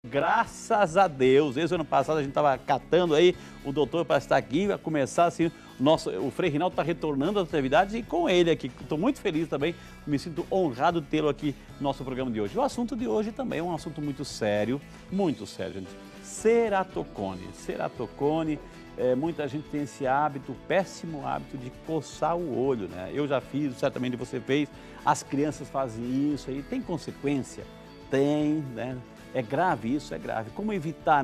Graças a Deus, desde o ano passado a gente estava catando aí o doutor para estar aqui, vai começar assim, o Frei Rinaldo está retornando às atividades e com ele aqui, estou muito feliz também, me sinto honrado de tê-lo aqui no nosso programa de hoje. O assunto de hoje também é um assunto muito sério, gente. Ceratocone, muita gente tem esse hábito, péssimo hábito de coçar o olho, né? Eu já fiz, certamente você fez, as crianças fazem isso aí, tem consequência? Tem, né? É grave isso, é grave. Como evitar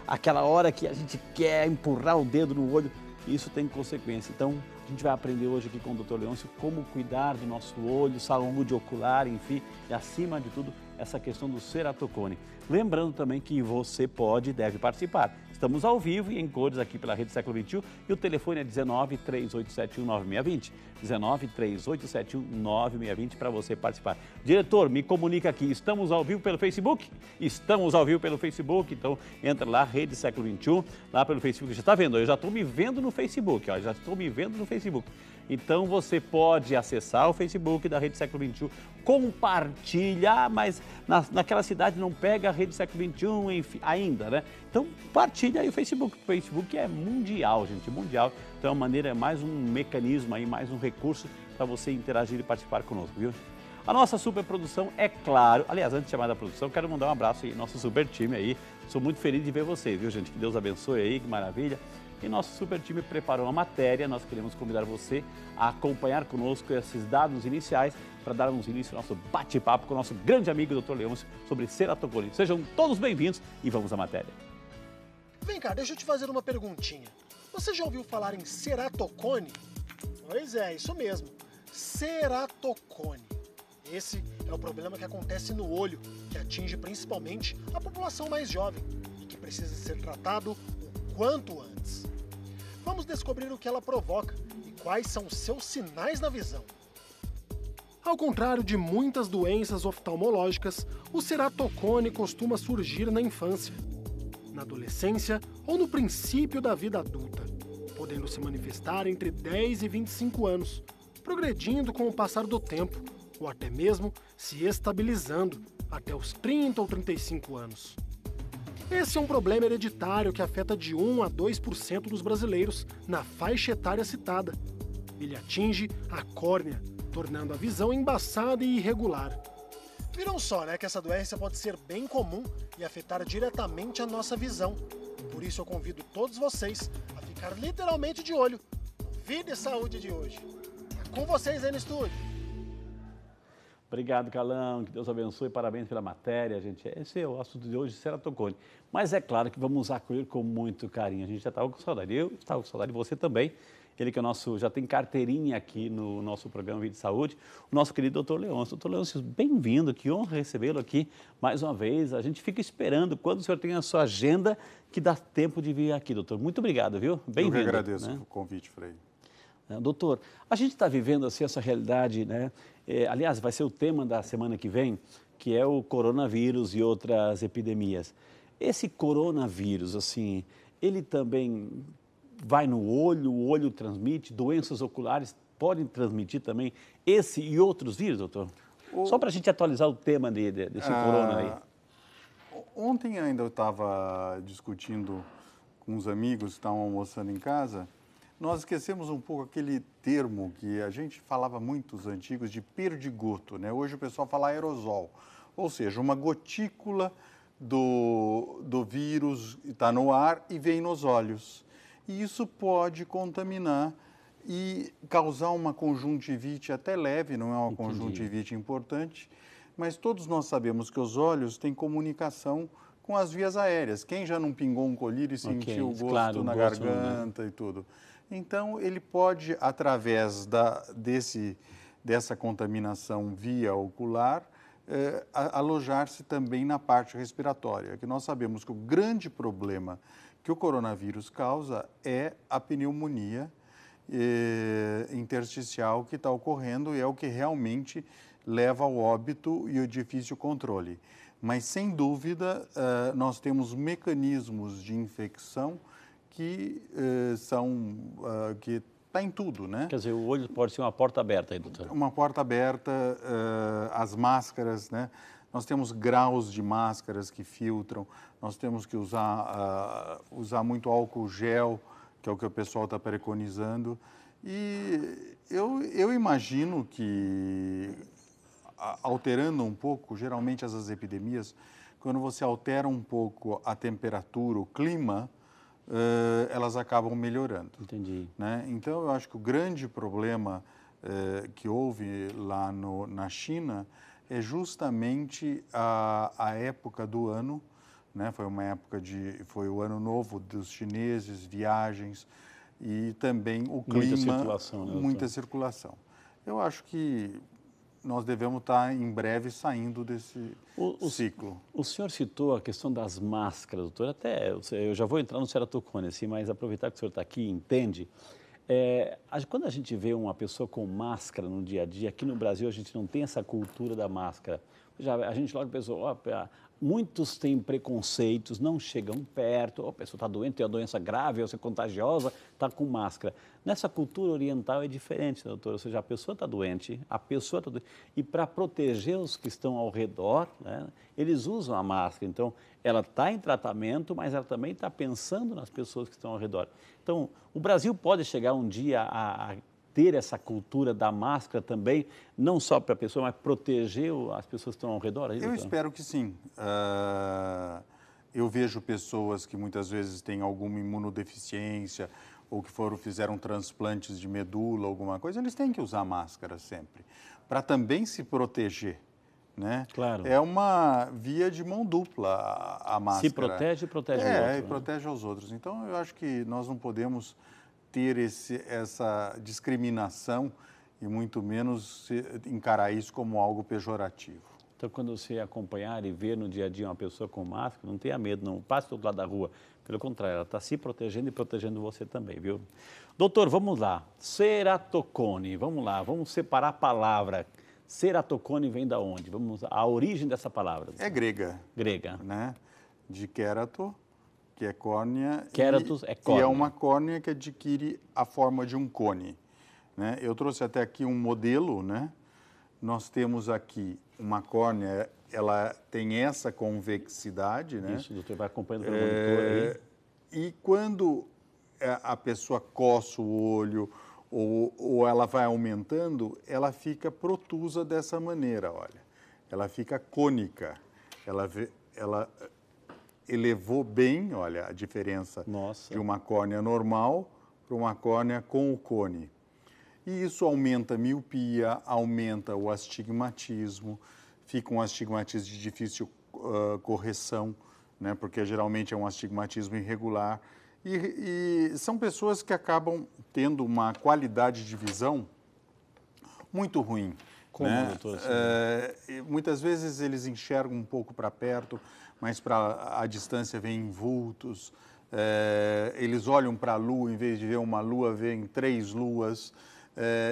aquela hora que a gente quer empurrar o dedo no olho? Isso tem consequência. Então, a gente vai aprender hoje aqui com o Dr. Leôncio como cuidar do nosso olho, saúde ocular, enfim, e acima de tudo, essa questão do ceratocone. Lembrando também que você pode e deve participar. Estamos ao vivo e em cores aqui pela Rede Século XXI e o telefone é 19 3871 9620. 19 3871 9620 para você participar. Diretor, me comunica aqui, estamos ao vivo pelo Facebook? Estamos ao vivo pelo Facebook, então entra lá, Rede Século XXI, lá pelo Facebook. Já está vendo? Eu já estou me vendo no Facebook, ó, já estou me vendo no Facebook. Então você pode acessar o Facebook da Rede Século XXI, compartilhar, mas naquela cidade não pega a Rede Século XXI enfim, ainda, né? Então partilha aí o Facebook. O Facebook é mundial, gente, mundial. Então é uma maneira, mais um mecanismo aí, mais um recurso para você interagir e participar conosco, viu? A nossa super produção, é claro, aliás, antes de chamar da produção, quero mandar um abraço aí, nosso super time aí. Sou muito feliz de ver vocês, viu, gente? Que Deus abençoe aí, que maravilha. E nosso super time preparou uma matéria, nós queremos convidar você a acompanhar conosco esses dados iniciais para darmos início ao nosso bate-papo com o nosso grande amigo Dr. Leôncio sobre ceratocone. Sejam todos bem-vindos e vamos à matéria. Vem cá, deixa eu te fazer uma perguntinha. Você já ouviu falar em ceratocone? Pois é, isso mesmo, ceratocone. Esse é o problema que acontece no olho, que atinge principalmente a população mais jovem e que precisa ser tratado o quanto antes. Vamos descobrir o que ela provoca e quais são os seus sinais na visão. Ao contrário de muitas doenças oftalmológicas, o ceratocone costuma surgir na infância, na adolescência ou no princípio da vida adulta, podendo se manifestar entre 10 e 25 anos, progredindo com o passar do tempo, ou até mesmo se estabilizando até os 30 ou 35 anos. Esse é um problema hereditário que afeta de 1 a 2% dos brasileiros na faixa etária citada. Ele atinge a córnea, tornando a visão embaçada e irregular. Viram só, né, que essa doença pode ser bem comum e afetar diretamente a nossa visão. Por isso eu convido todos vocês a ficar literalmente de olho no Vida e Saúde de hoje. É com vocês aí no estúdio. Obrigado, Calão, que Deus abençoe, parabéns pela matéria, gente. Esse é o assunto de hoje, ceratocone. Mas é claro que vamos acolher com muito carinho. A gente já estava com saudade, eu estava com saudade, você também. Ele que é o nosso, já tem carteirinha aqui no nosso programa Vida e Saúde, o nosso querido Dr. Leôncio. Dr. Leôncio, bem-vindo, que honra recebê-lo aqui mais uma vez. A gente fica esperando quando o senhor tem a sua agenda que dá tempo de vir aqui, doutor. Muito obrigado, viu? Bem-vindo. Eu que agradeço o convite, Frei. Doutor, a gente está vivendo assim essa realidade, né? Aliás, vai ser o tema da semana que vem, que é o coronavírus e outras epidemias. Esse coronavírus, assim, ele também vai no olho, o olho transmite, doenças oculares podem transmitir também esse e outros vírus, doutor? Só para a gente atualizar o tema desse corona aí. Ontem ainda eu estava discutindo com uns amigos que estavam almoçando em casa. Nós esquecemos um pouco aquele termo que a gente falava muito, os antigos, de perdigoto, né? Hoje o pessoal fala aerosol, ou seja, uma gotícula do vírus está no ar e vem nos olhos. E isso pode contaminar e causar uma conjuntivite até leve, não é uma conjuntivite importante, mas todos nós sabemos que os olhos têm comunicação com as vias aéreas. Quem já não pingou um colírio e sentiu o gosto na garganta, né? E tudo. Então, ele pode, através dessa contaminação via ocular, alojar-se também na parte respiratória, que nós sabemos que o grande problema que o coronavírus causa é a pneumonia intersticial que está ocorrendo e é o que realmente leva ao óbito e ao difícil controle. Mas, sem dúvida, nós temos mecanismos de infecção que está em tudo, né? Quer dizer, o olho pode ser uma porta aberta aí, doutor? Uma porta aberta, as máscaras, né? nós temos graus de máscaras que filtram, nós temos que usar muito álcool gel, que é o que o pessoal está preconizando. E eu imagino que, alterando um pouco, geralmente essas epidemias, quando você altera um pouco a temperatura, o clima, elas acabam melhorando. Entendi. Né? Então, eu acho que o grande problema que houve lá na China é justamente a época do ano, né? Foi uma época foi o ano novo dos chineses, viagens e também o clima, muita circulação, né, muita circulação. Eu acho que nós devemos estar em breve saindo desse ciclo. O senhor citou a questão das máscaras, doutor. Até eu já vou entrar no ceratocone, assim, mas aproveitar que o senhor está aqui e entende. Quando a gente vê uma pessoa com máscara no dia a dia, aqui no Brasil a gente não tem essa cultura da máscara. A gente logo pensou, muitos têm preconceitos, não chegam perto, a pessoa está doente, tem uma doença grave, ou é contagiosa, está com máscara. Nessa cultura oriental é diferente, doutor, ou seja, a pessoa está doente, e para proteger os que estão ao redor, né, eles usam a máscara. Então, ela está em tratamento, mas ela também está pensando nas pessoas que estão ao redor. Então, o Brasil pode chegar um dia a ter essa cultura da máscara também, não só para a pessoa, mas proteger as pessoas que estão ao redor? Eu espero que sim. Eu vejo pessoas que muitas vezes têm alguma imunodeficiência ou que fizeram transplantes de medula, alguma coisa, eles têm que usar máscara sempre, para também se proteger. Né? Claro. É uma via de mão dupla a máscara. Se protege e protege o outro. E protege aos outros. Então, eu acho que nós não podemos ter essa discriminação e muito menos encarar isso como algo pejorativo. Então, quando você acompanhar e ver no dia a dia uma pessoa com máscara, não tenha medo, não passe do outro lado da rua. Pelo contrário, ela está se protegendo e protegendo você também, viu? Doutor, vamos lá. Ceratocone, vamos lá, vamos separar a palavra. Ceratocone vem da onde? A origem dessa palavra. É grega. Grega. Né? De querato, que é córnea. Queratos é córnea. E é uma córnea que adquire a forma de um cone. Né? Eu trouxe até aqui um modelo, né? Nós temos aqui uma córnea, ela tem essa convexidade, né? Isso, doutor, vai acompanhando pelo monitor aí. E quando a pessoa coça o olho ou ela vai aumentando, ela fica protusa dessa maneira, olha. Ela fica cônica. Ela elevou bem, olha, a diferença de uma córnea normal para uma córnea com o cone. E isso aumenta a miopia, aumenta o astigmatismo, fica um astigmatismo de difícil correção, né, porque geralmente é um astigmatismo irregular. E são pessoas que acabam tendo uma qualidade de visão muito ruim. Como, né? doutor? Muitas vezes eles enxergam um pouco para perto, mas para a distância vêm vultos. Eles olham para a lua, em vez de ver uma lua, veem 3 luas.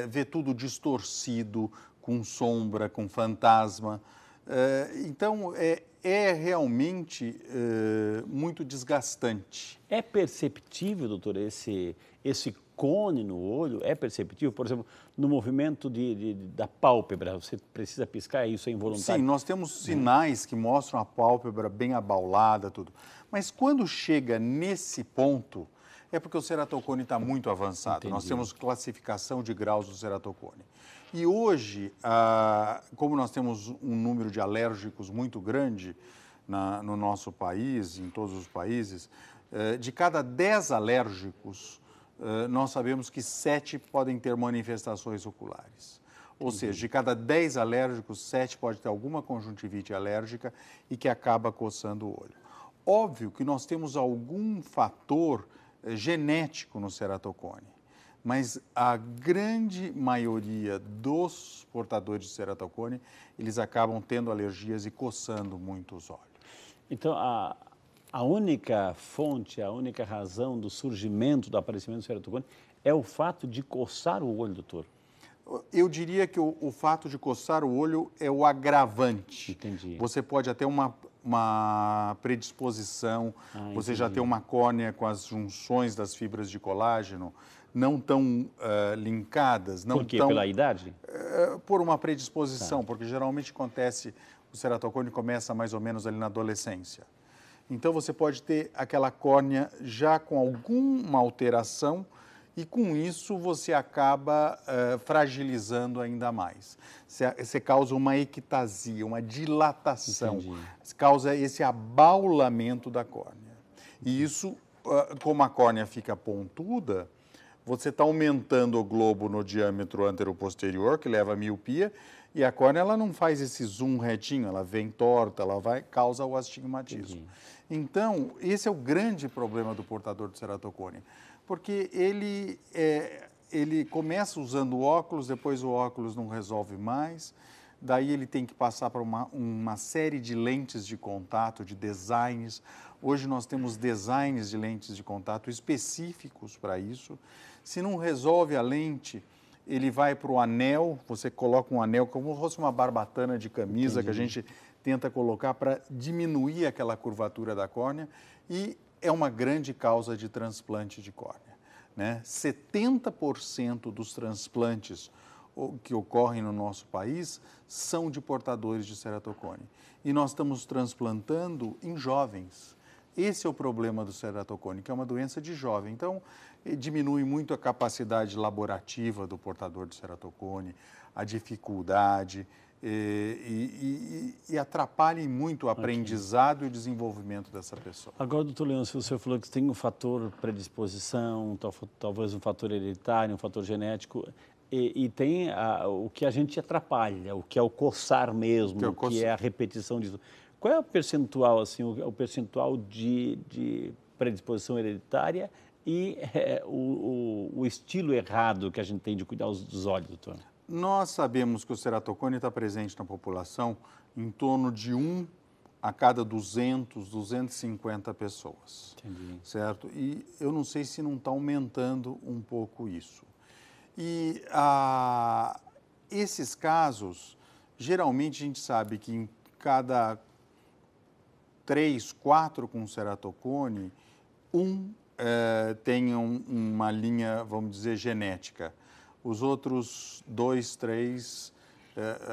Vê tudo distorcido, com sombra, com fantasma. Então, é realmente muito desgastante. É perceptível, doutor, esse cone no olho? É perceptível? Por exemplo, no movimento da pálpebra, você precisa piscar, isso é involuntário? Sim, nós temos sinais que mostram a pálpebra bem abaulada, tudo. Mas quando chega nesse ponto, é porque o ceratocone está muito avançado. Entendi. Nós temos classificação de graus do ceratocone. E hoje, como nós temos um número de alérgicos muito grande no nosso país, em todos os países, de cada 10 alérgicos, nós sabemos que 7 podem ter manifestações oculares. Ou seja, de cada 10 alérgicos, 7 pode ter alguma conjuntivite alérgica e que acaba coçando o olho. Óbvio que nós temos algum fator genético no ceratocone, mas a grande maioria dos portadores de ceratocone, eles acabam tendo alergias e coçando muito os olhos. Então, a única fonte, a única razão do surgimento, do aparecimento do ceratocone é o fato de coçar o olho, doutor? Eu diria que o fato de coçar o olho é o agravante. Entendi. Você pode até uma predisposição, você já tem uma córnea com as junções das fibras de colágeno não tão linkadas. Não Por quê? Tão, pela idade? por uma predisposição, porque geralmente acontece o ceratocone começa mais ou menos ali na adolescência. Então, você pode ter aquela córnea já com alguma alteração e, com isso, você acaba fragilizando ainda mais. Você causa uma ectasia, uma dilatação. Entendi. Causa esse abaulamento da córnea. E isso, como a córnea fica pontuda, você está aumentando o globo no diâmetro anteroposterior, que leva a miopia, e a córnea ela não faz esse zoom retinho, ela vem torta, causa o astigmatismo. Entendi. Então, esse é o grande problema do portador de ceratocone, porque ele começa usando óculos, depois o óculos não resolve mais, daí ele tem que passar por uma série de lentes de contato, de designs. Hoje nós temos designs de lentes de contato específicos para isso. Se não resolve a lente, ele vai para o anel, você coloca um anel como se fosse uma barbatana de camisa. Entendi. Que a gente tenta colocar para diminuir aquela curvatura da córnea, e é uma grande causa de transplante de córnea, né? 70% dos transplantes que ocorrem no nosso país são de portadores de ceratocone. E nós estamos transplantando em jovens. Esse é o problema do ceratocone, que é uma doença de jovem. Então, diminui muito a capacidade laborativa do portador de ceratocone, a dificuldade, e atrapalha muito o aprendizado e o desenvolvimento dessa pessoa. Agora, doutor Leôncio, o senhor falou que tem um fator predisposição, talvez um fator hereditário, um fator genético, e tem o que a gente atrapalha, o que é o coçar mesmo, que é a repetição disso. Qual é o percentual, assim, o percentual de predisposição hereditária e o estilo errado que a gente tem de cuidar dos olhos, doutor? Nós sabemos que o ceratocone está presente na população em torno de 1 a cada 200, 250 pessoas. Entendi. Certo? E eu não sei se não está aumentando um pouco isso. E esses casos, geralmente a gente sabe que em cada 3, 4 com ceratocone, tem uma linha, vamos dizer, genética. Os outros 2, 3,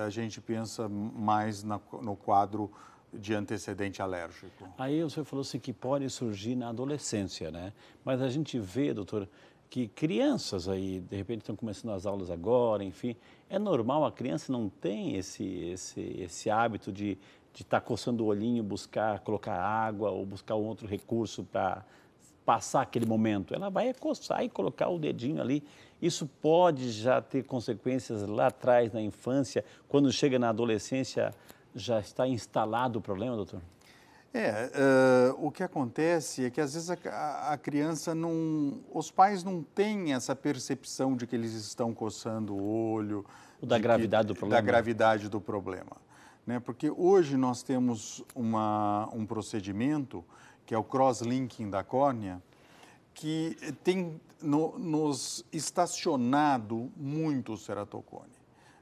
a gente pensa mais no quadro de antecedente alérgico. Aí o senhor falou assim que pode surgir na adolescência, né? Mas a gente vê, doutor, que crianças aí, de repente, estão começando as aulas agora, enfim, é normal, a criança não tem esse hábito de estar coçando o olhinho, colocar água ou buscar um outro recurso para passar aquele momento. Ela vai coçar e colocar o dedinho ali. Isso pode já ter consequências lá atrás, na infância, quando chega na adolescência, já está instalado o problema, doutor? O que acontece é que às vezes a criança os pais não têm essa percepção de que eles estão coçando o olho. Da gravidade do problema. Da gravidade do problema. Né? Porque hoje nós temos um procedimento, que é o cross-linking da córnea, que tem nos estacionado muito o ceratocone,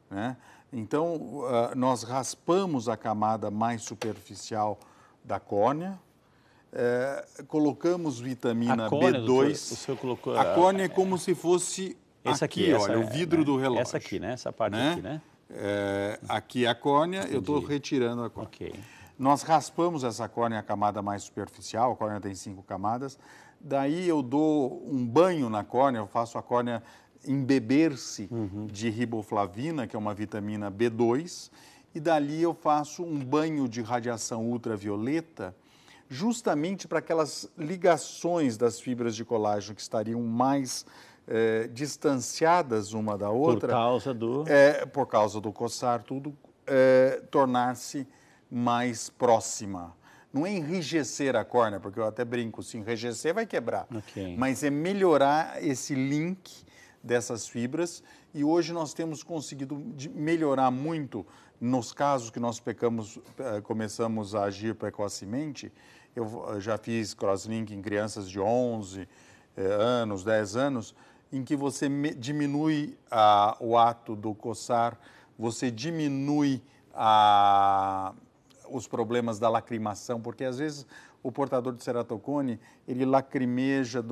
né? Então, nós raspamos a camada mais superficial da córnea, colocamos vitamina B2. O senhor colocou... A córnea é como se fosse aqui, olha, o vidro do relógio. Essa aqui, né? Essa parte aqui, né? Aqui é a córnea. Entendi. Eu estou retirando a córnea. Okay. Nós raspamos essa córnea, a camada mais superficial, a córnea tem 5 camadas, daí eu dou um banho na córnea, eu faço a córnea embeber-se de riboflavina, que é uma vitamina B2, e dali eu faço um banho de radiação ultravioleta, justamente para aquelas ligações das fibras de colágeno que estariam mais distanciadas uma da outra. Por causa do coçar, tudo, tornar-se mais próxima. Não é enrijecer a córnea, porque eu até brinco, se enrijecer vai quebrar. Okay. Mas é melhorar esse link dessas fibras, e hoje nós temos conseguido melhorar muito nos casos que nós começamos a agir precocemente. Eu já fiz crosslink em crianças de 11 anos, 10 anos, em que você diminui o ato do coçar, você diminui os problemas da lacrimação, porque às vezes o portador de ceratocone, ele lacrimeja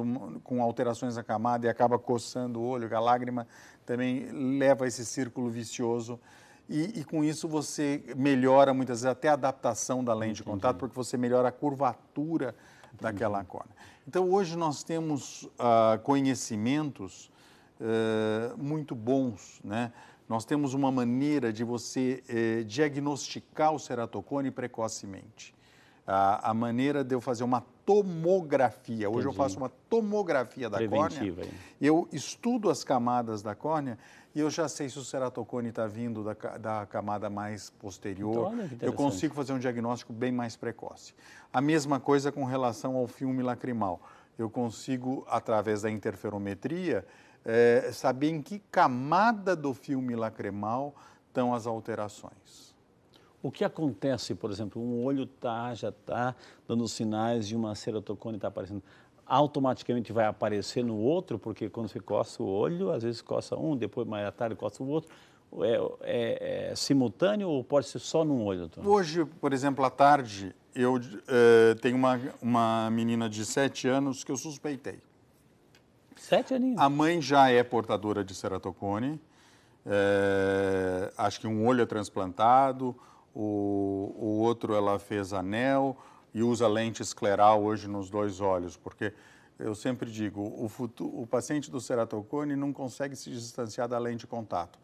com alterações na camada e acaba coçando o olho, a lágrima também leva a esse círculo vicioso. e com isso você melhora muitas vezes até a adaptação da lente de contato, porque você melhora a curvatura daquela córnea. Então, hoje nós temos conhecimentos muito bons, né? Nós temos uma maneira de você diagnosticar o ceratocone precocemente. A maneira de eu fazer uma tomografia. Hoje eu faço uma tomografia da córnea. Eu estudo as camadas da córnea e eu já sei se o ceratocone está vindo da camada mais posterior. Então, eu consigo fazer um diagnóstico bem mais precoce. A mesma coisa com relação ao filme lacrimal. Eu consigo, através da interferometria, saber em que camada do filme lacrimal estão as alterações. O que acontece, por exemplo, um olho já está dando sinais de uma ceratocone está aparecendo, automaticamente vai aparecer no outro, porque quando você coça o olho, às vezes coça um, depois mais à tarde coça o outro. É simultâneo ou pode ser só num olho, doutor? Hoje, por exemplo, à tarde, eu tenho uma menina de 7 anos que eu suspeitei. 7 aninhos? A mãe já é portadora de ceratocone, acho que um olho é transplantado, o outro ela fez anel e usa lente escleral hoje nos 2 olhos, porque eu sempre digo, o paciente do ceratocone não consegue se distanciar da lente de contato,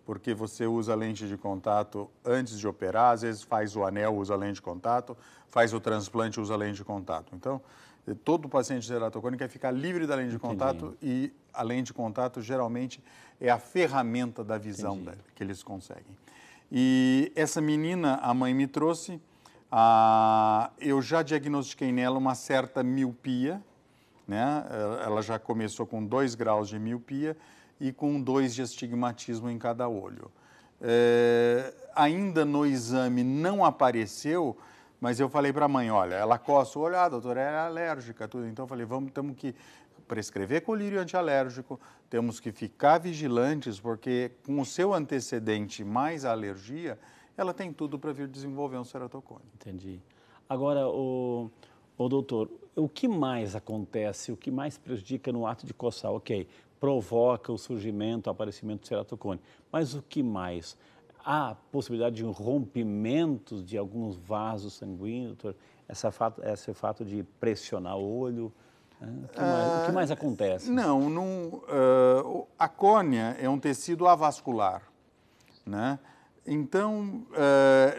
porque você usa a lente de contato antes de operar, às vezes faz o anel, usa a lente de contato, faz o transplante, usa a lente de contato. Então, todo paciente de ceratocone quer ficar livre da lente de contato e a lente de contato geralmente é a ferramenta da visão dele, que eles conseguem. E essa menina, a mãe me trouxe, eu já diagnostiquei nela uma certa miopia, né? Ela já começou com 2 graus de miopia e com 2 de astigmatismo em cada olho. Ainda no exame não apareceu, mas eu falei para a mãe, olha, ela coça o olho, doutora, é alérgica, tudo. Então eu falei, temos que prescrever colírio antialérgico, temos que ficar vigilantes, porque com o seu antecedente mais a alergia, ela tem tudo para vir desenvolver um ceratocone. Entendi. Agora, o doutor, o que mais acontece, o que mais prejudica no ato de coçar? Ok, provoca o surgimento, o aparecimento do ceratocone, mas o que mais? Há possibilidade de um rompimento de alguns vasos sanguíneos, doutor? Esse fato de pressionar o olho? O que mais acontece? A córnea é um tecido avascular, né? Então,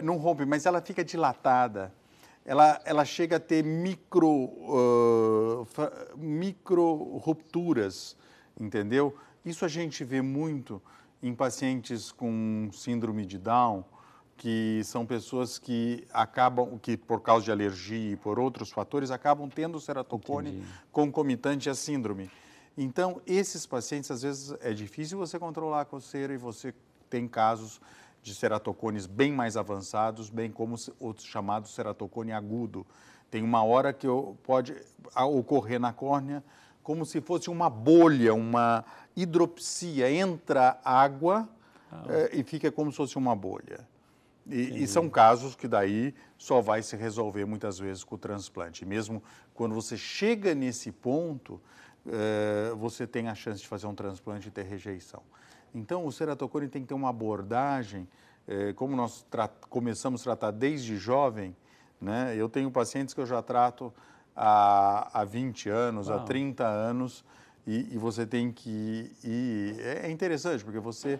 não rompe, mas ela fica dilatada. Ela chega a ter micro rupturas, entendeu? Isso a gente vê muito em pacientes com síndrome de Down, que são pessoas que por causa de alergia e por outros fatores, acabam tendo ceratocone concomitante à síndrome. Então, esses pacientes, às vezes, é difícil você controlar a coceira e você tem casos de ceratocones bem mais avançados, bem como o chamado ceratocone agudo. Tem uma hora que pode ocorrer na córnea como se fosse uma bolha, uma hidropsia, entra água e fica como se fosse uma bolha. E são casos que daí só vai se resolver muitas vezes com o transplante. Mesmo quando você chega nesse ponto, você tem a chance de fazer um transplante e ter rejeição. Então, o ceratocone tem que ter uma abordagem, como nós começamos a tratar desde jovem, né? Eu tenho pacientes que eu já trato há 20 anos, há 30 anos, e você tem que ir... É interessante, porque você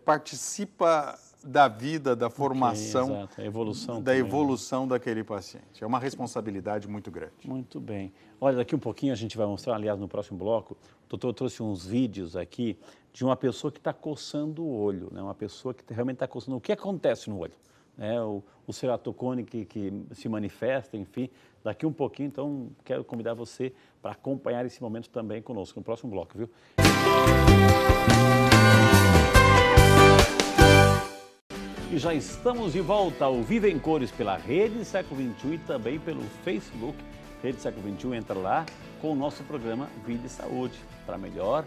participa da vida, da formação, da evolução daquele paciente. É uma responsabilidade muito grande. Muito bem. Olha, daqui um pouquinho a gente vai mostrar, aliás, no próximo bloco, o doutor trouxe uns vídeos aqui de uma pessoa que está coçando o olho, né? Uma pessoa que realmente está coçando. O que acontece no olho? O ceratocone que se manifesta, enfim, daqui um pouquinho, então quero convidar você para acompanhar esse momento também conosco, no próximo bloco, viu? E já estamos de volta ao Viva em Cores pela Rede Século XXI e também pelo Facebook Rede Século XXI. Entra lá com o nosso programa Vida e Saúde, para melhor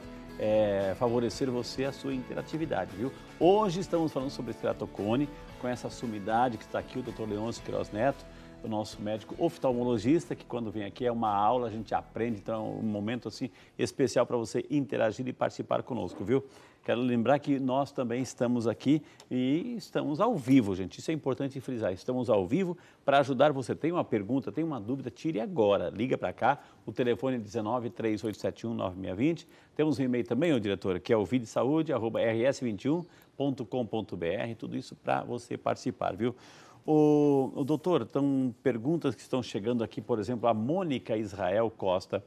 favorecer você a sua interatividade, viu? Hoje estamos falando sobre ceratocone, com essa sumidade que está aqui, o Dr. Leôncio Queiroz Neto, o nosso médico oftalmologista, que quando vem aqui é uma aula, a gente aprende, então é um momento assim especial para você interagir e participar conosco, viu? Quero lembrar que nós também estamos aqui e estamos ao vivo, gente. Isso é importante frisar. Estamos ao vivo para ajudar você. Tem uma pergunta, tem uma dúvida, tire agora. Liga para cá. O telefone é 19 3871 9620. Temos um e-mail também, ô diretor, que é o videsaude@rs21.com.br. Tudo isso para você participar, viu? O doutor, estão perguntas que estão chegando aqui, por exemplo, a Mônica Israel Costa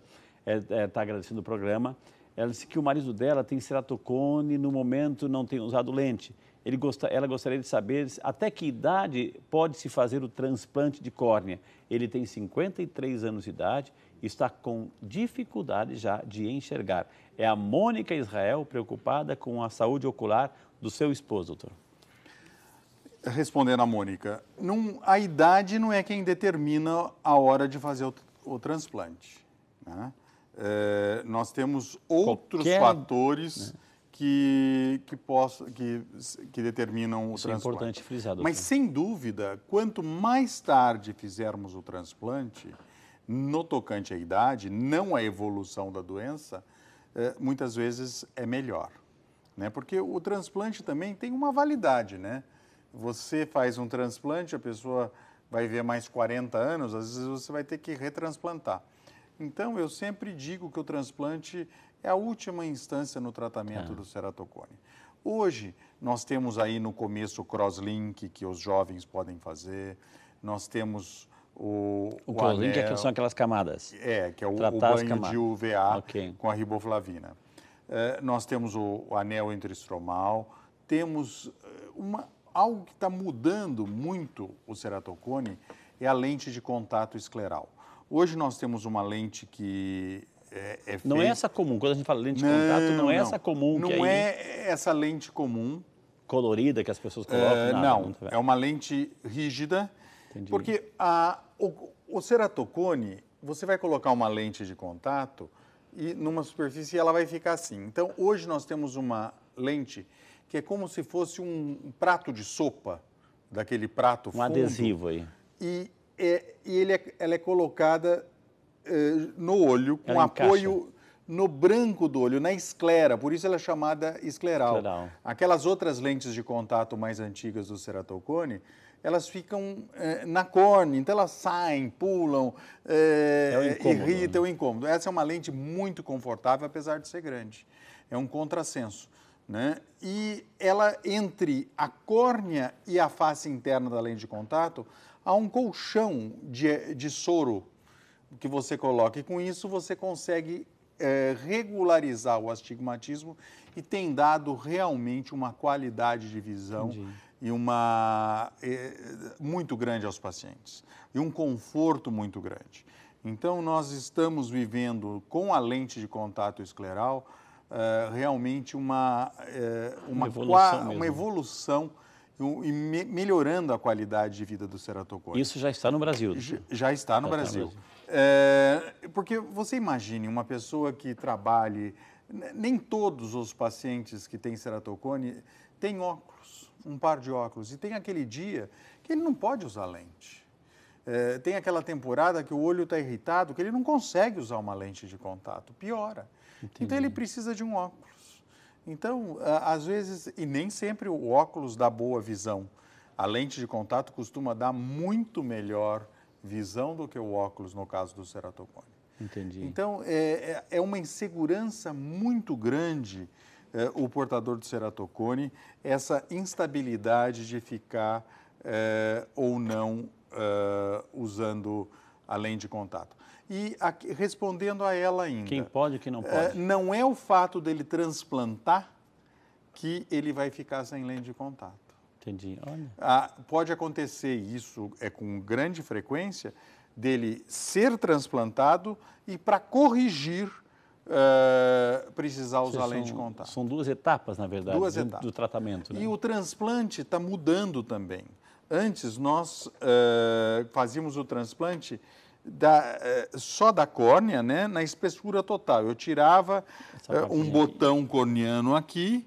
está agradecendo o programa. Ela disse que o marido dela tem ceratocone, no momento não tem usado lente. Ela gostaria de saber até que idade pode se fazer o transplante de córnea. Ele tem 53 anos de idade e está com dificuldade já de enxergar. É a Mônica Israel preocupada com a saúde ocular do seu esposo, doutor. Respondendo a Mônica, a idade não é quem determina a hora de fazer o transplante, né? Nós temos outros fatores que determinam o transplante. Isso é importante frisar, doutor. Mas, sem dúvida, quanto mais tarde fizermos o transplante, no tocante à idade, não à evolução da doença, muitas vezes é melhor, né? Porque o transplante também tem uma validade, né? Você faz um transplante, a pessoa vai ver mais 40 anos, às vezes você vai ter que retransplantar. Então, eu sempre digo que o transplante é a última instância no tratamento do ceratocone. Hoje, nós temos aí no começo o crosslink, que os jovens podem fazer. Nós temos o crosslink anel, são aquelas camadas. que é o banho de UVA com a riboflavina. Nós temos o anel intraestromal. Temos algo que está mudando muito o ceratocone, é a lente de contato escleral. Hoje nós temos uma lente que é feita... Não é essa comum, quando a gente fala lente de contato, não é essa comum. Não é essa lente comum. Colorida que as pessoas colocam? Não, é uma lente rígida. Entendi. Porque o ceratocone, você vai colocar uma lente de contato e numa superfície ela vai ficar assim. Então, hoje nós temos uma lente que é como se fosse um prato de sopa, daquele prato fundo. Um adesivo aí. Ela é colocada no olho, com apoio no branco do olho, na esclera, por isso ela é chamada escleral. Aquelas outras lentes de contato mais antigas do ceratocone, elas ficam na córnea, então elas saem, pulam, irritam, é um incômodo. Essa é uma lente muito confortável, apesar de ser grande. É um contrassenso, né? E ela, entre a córnea e a face interna da lente de contato, há um colchão de soro que você coloca, e com isso você consegue regularizar o astigmatismo e tem dado realmente uma qualidade de visão e muito grande aos pacientes, e um conforto muito grande. Então, nós estamos vivendo com a lente de contato escleral realmente uma evolução e melhorando a qualidade de vida do ceratocone. Isso já está no Brasil? Já está no Brasil. Porque você imagine uma pessoa que trabalhe... Nem todos os pacientes que têm ceratocone têm óculos, um par de óculos. E tem aquele dia que ele não pode usar lente. Tem aquela temporada que o olho está irritado, que ele não consegue usar uma lente de contato. Piora. Entendi. Então, ele precisa de um óculos. Então, às vezes, e nem sempre o óculos dá boa visão. A lente de contato costuma dar muito melhor visão do que o óculos, no caso do ceratocone. Entendi. Então, é uma insegurança muito grande o portador de ceratocone, essa instabilidade de ficar ou não usando a lente de contato. E respondendo a ela ainda... Quem pode e quem não pode? Não é o fato dele transplantar que ele vai ficar sem lente de contato. Entendi. Olha. Pode acontecer isso com grande frequência, dele ser transplantado e para corrigir precisar usar lente de contato. São duas etapas, na verdade, do tratamento. Né? E o transplante está mudando também. Antes, nós fazíamos o transplante só da córnea, né, na espessura total. Eu tirava um botão corneano aqui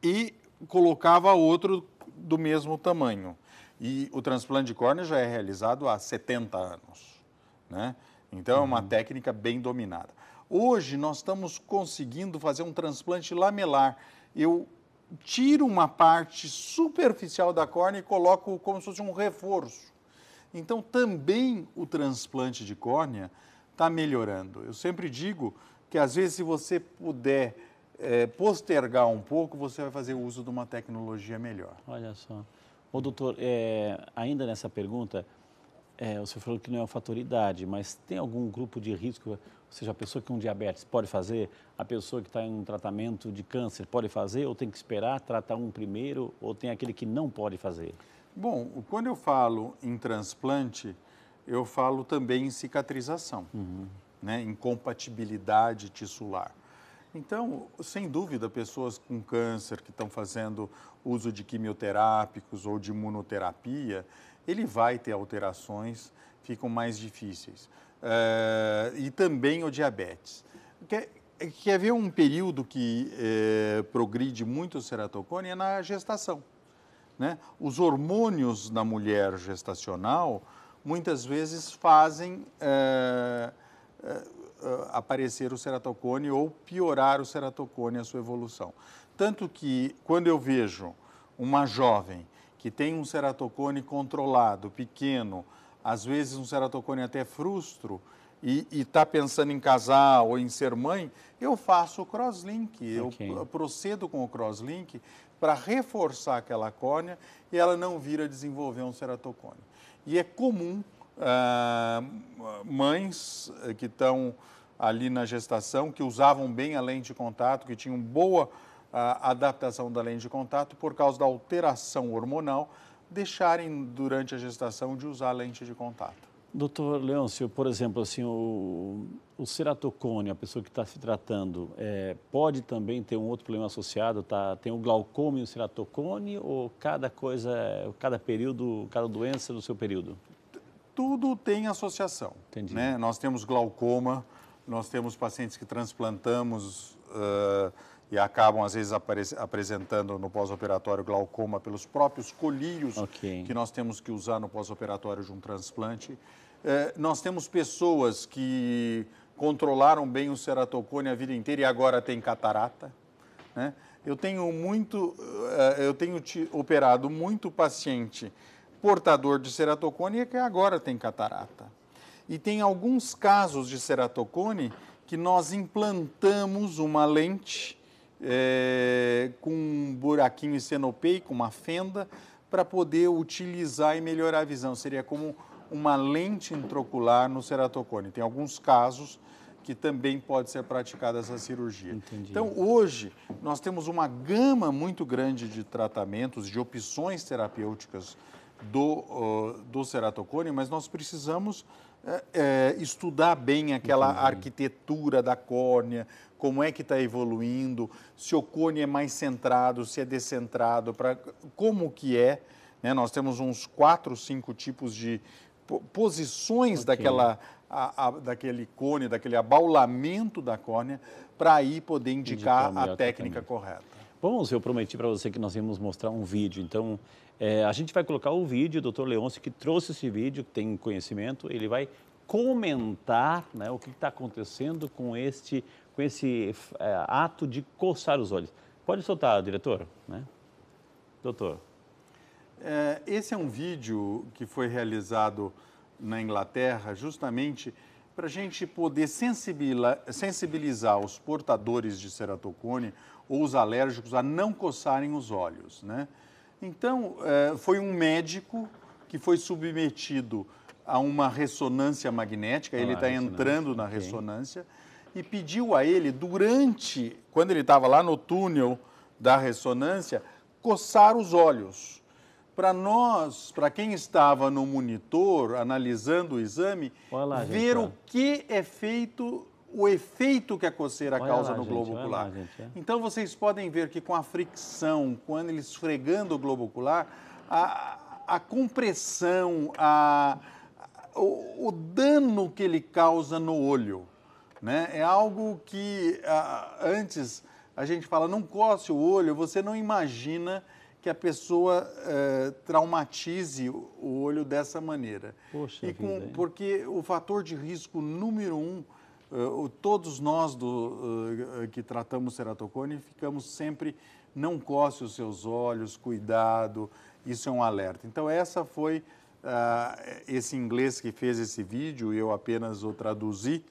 e colocava outro do mesmo tamanho. E o transplante de córnea já é realizado há 70 anos, né? Então, é uma técnica bem dominada. Hoje, nós estamos conseguindo fazer um transplante lamelar. Eu tiro uma parte superficial da córnea e coloco como se fosse um reforço. Então, também o transplante de córnea está melhorando. Eu sempre digo que, às vezes, se você puder postergar um pouco, você vai fazer uso de uma tecnologia melhor. Olha só. Ô, doutor, ainda nessa pergunta, o senhor falou que não é o fator idade, mas tem algum grupo de risco, ou seja, a pessoa com diabetes pode fazer, a pessoa que está em um tratamento de câncer pode fazer, ou tem que esperar tratar um primeiro, ou tem aquele que não pode fazer? Bom, quando eu falo em transplante, eu falo também em cicatrização, né, em compatibilidade tissular. Então, sem dúvida, pessoas com câncer que estão fazendo uso de quimioterápicos ou de imunoterapia, ele vai ter alterações, ficam mais difíceis. E também o diabetes. Quer ver um período que progride muito o ceratocone? É na gestação, né? Os hormônios na mulher gestacional, muitas vezes fazem aparecer o ceratocone ou piorar o ceratocone, a sua evolução. Tanto que, quando eu vejo uma jovem que tem um ceratocone controlado, pequeno, às vezes um ceratocone até frustro, e está pensando em casar ou em ser mãe, eu faço o crosslink, eu procedo com o crosslink para reforçar aquela córnea e ela não vir a desenvolver um ceratocone. E é comum mães que estão ali na gestação, que usavam bem a lente de contato, que tinham boa adaptação da lente de contato, por causa da alteração hormonal, deixarem durante a gestação de usar a lente de contato. Doutor Leôncio, por exemplo, assim, o ceratocone, a pessoa que está se tratando, pode também ter um outro problema associado? Tem o glaucoma e o ceratocone, ou cada coisa, cada período, cada doença do seu período? Tudo tem associação. Entendi. Né? Nós temos glaucoma, nós temos pacientes que transplantamos e acabam, às vezes, apresentando no pós-operatório glaucoma pelos próprios colírios que nós temos que usar no pós-operatório de um transplante. Nós temos pessoas que controlaram bem o ceratocone a vida inteira e agora tem catarata, né? Eu tenho operado muito paciente portador de ceratocone e que agora tem catarata. E tem alguns casos de ceratocone que nós implantamos uma lente com um buraquinho estenopeico, uma fenda, para poder utilizar e melhorar a visão. Seria como uma lente intraocular no ceratocone. Tem alguns casos que também pode ser praticada essa cirurgia. Entendi. Então, hoje, nós temos uma gama muito grande de tratamentos, de opções terapêuticas do ceratocone, mas nós precisamos estudar bem aquela arquitetura da córnea, como é que está evoluindo, se o cone é mais centrado, se é descentrado, como que é, né? Nós temos uns 4, 5 tipos de posições daquele cone, daquele abaulamento da córnea, para aí poder indicar a técnica correta. Vamos, eu prometi para você que nós íamos mostrar um vídeo, então a gente vai colocar o vídeo, o doutor Leôncio, que trouxe esse vídeo, que tem conhecimento, ele vai comentar, né, o que está acontecendo com esse ato de coçar os olhos. Pode soltar, diretor, né? Doutor. Esse é um vídeo que foi realizado na Inglaterra justamente para a gente poder sensibilizar os portadores de ceratocone ou os alérgicos a não coçarem os olhos, né? Então, foi um médico que foi submetido a uma ressonância magnética, ele está entrando na ressonância, e pediu a ele, quando ele estava lá no túnel da ressonância, coçar os olhos. Para quem estava no monitor, analisando o exame, ver o que é feito, o efeito que a coceira causa no globo ocular. Então, vocês podem ver que com a fricção, quando ele esfregando o globo ocular, a compressão, o dano que ele causa no olho, né? É algo que antes a gente fala, não coce o olho, você não imagina que a pessoa traumatize o olho dessa maneira. Poxa porque o fator de risco número 1, todos nós que tratamos ceratocone ficamos sempre, não coce os seus olhos, cuidado, isso é um alerta. Então essa foi esse inglês que fez esse vídeo, eu apenas o traduzi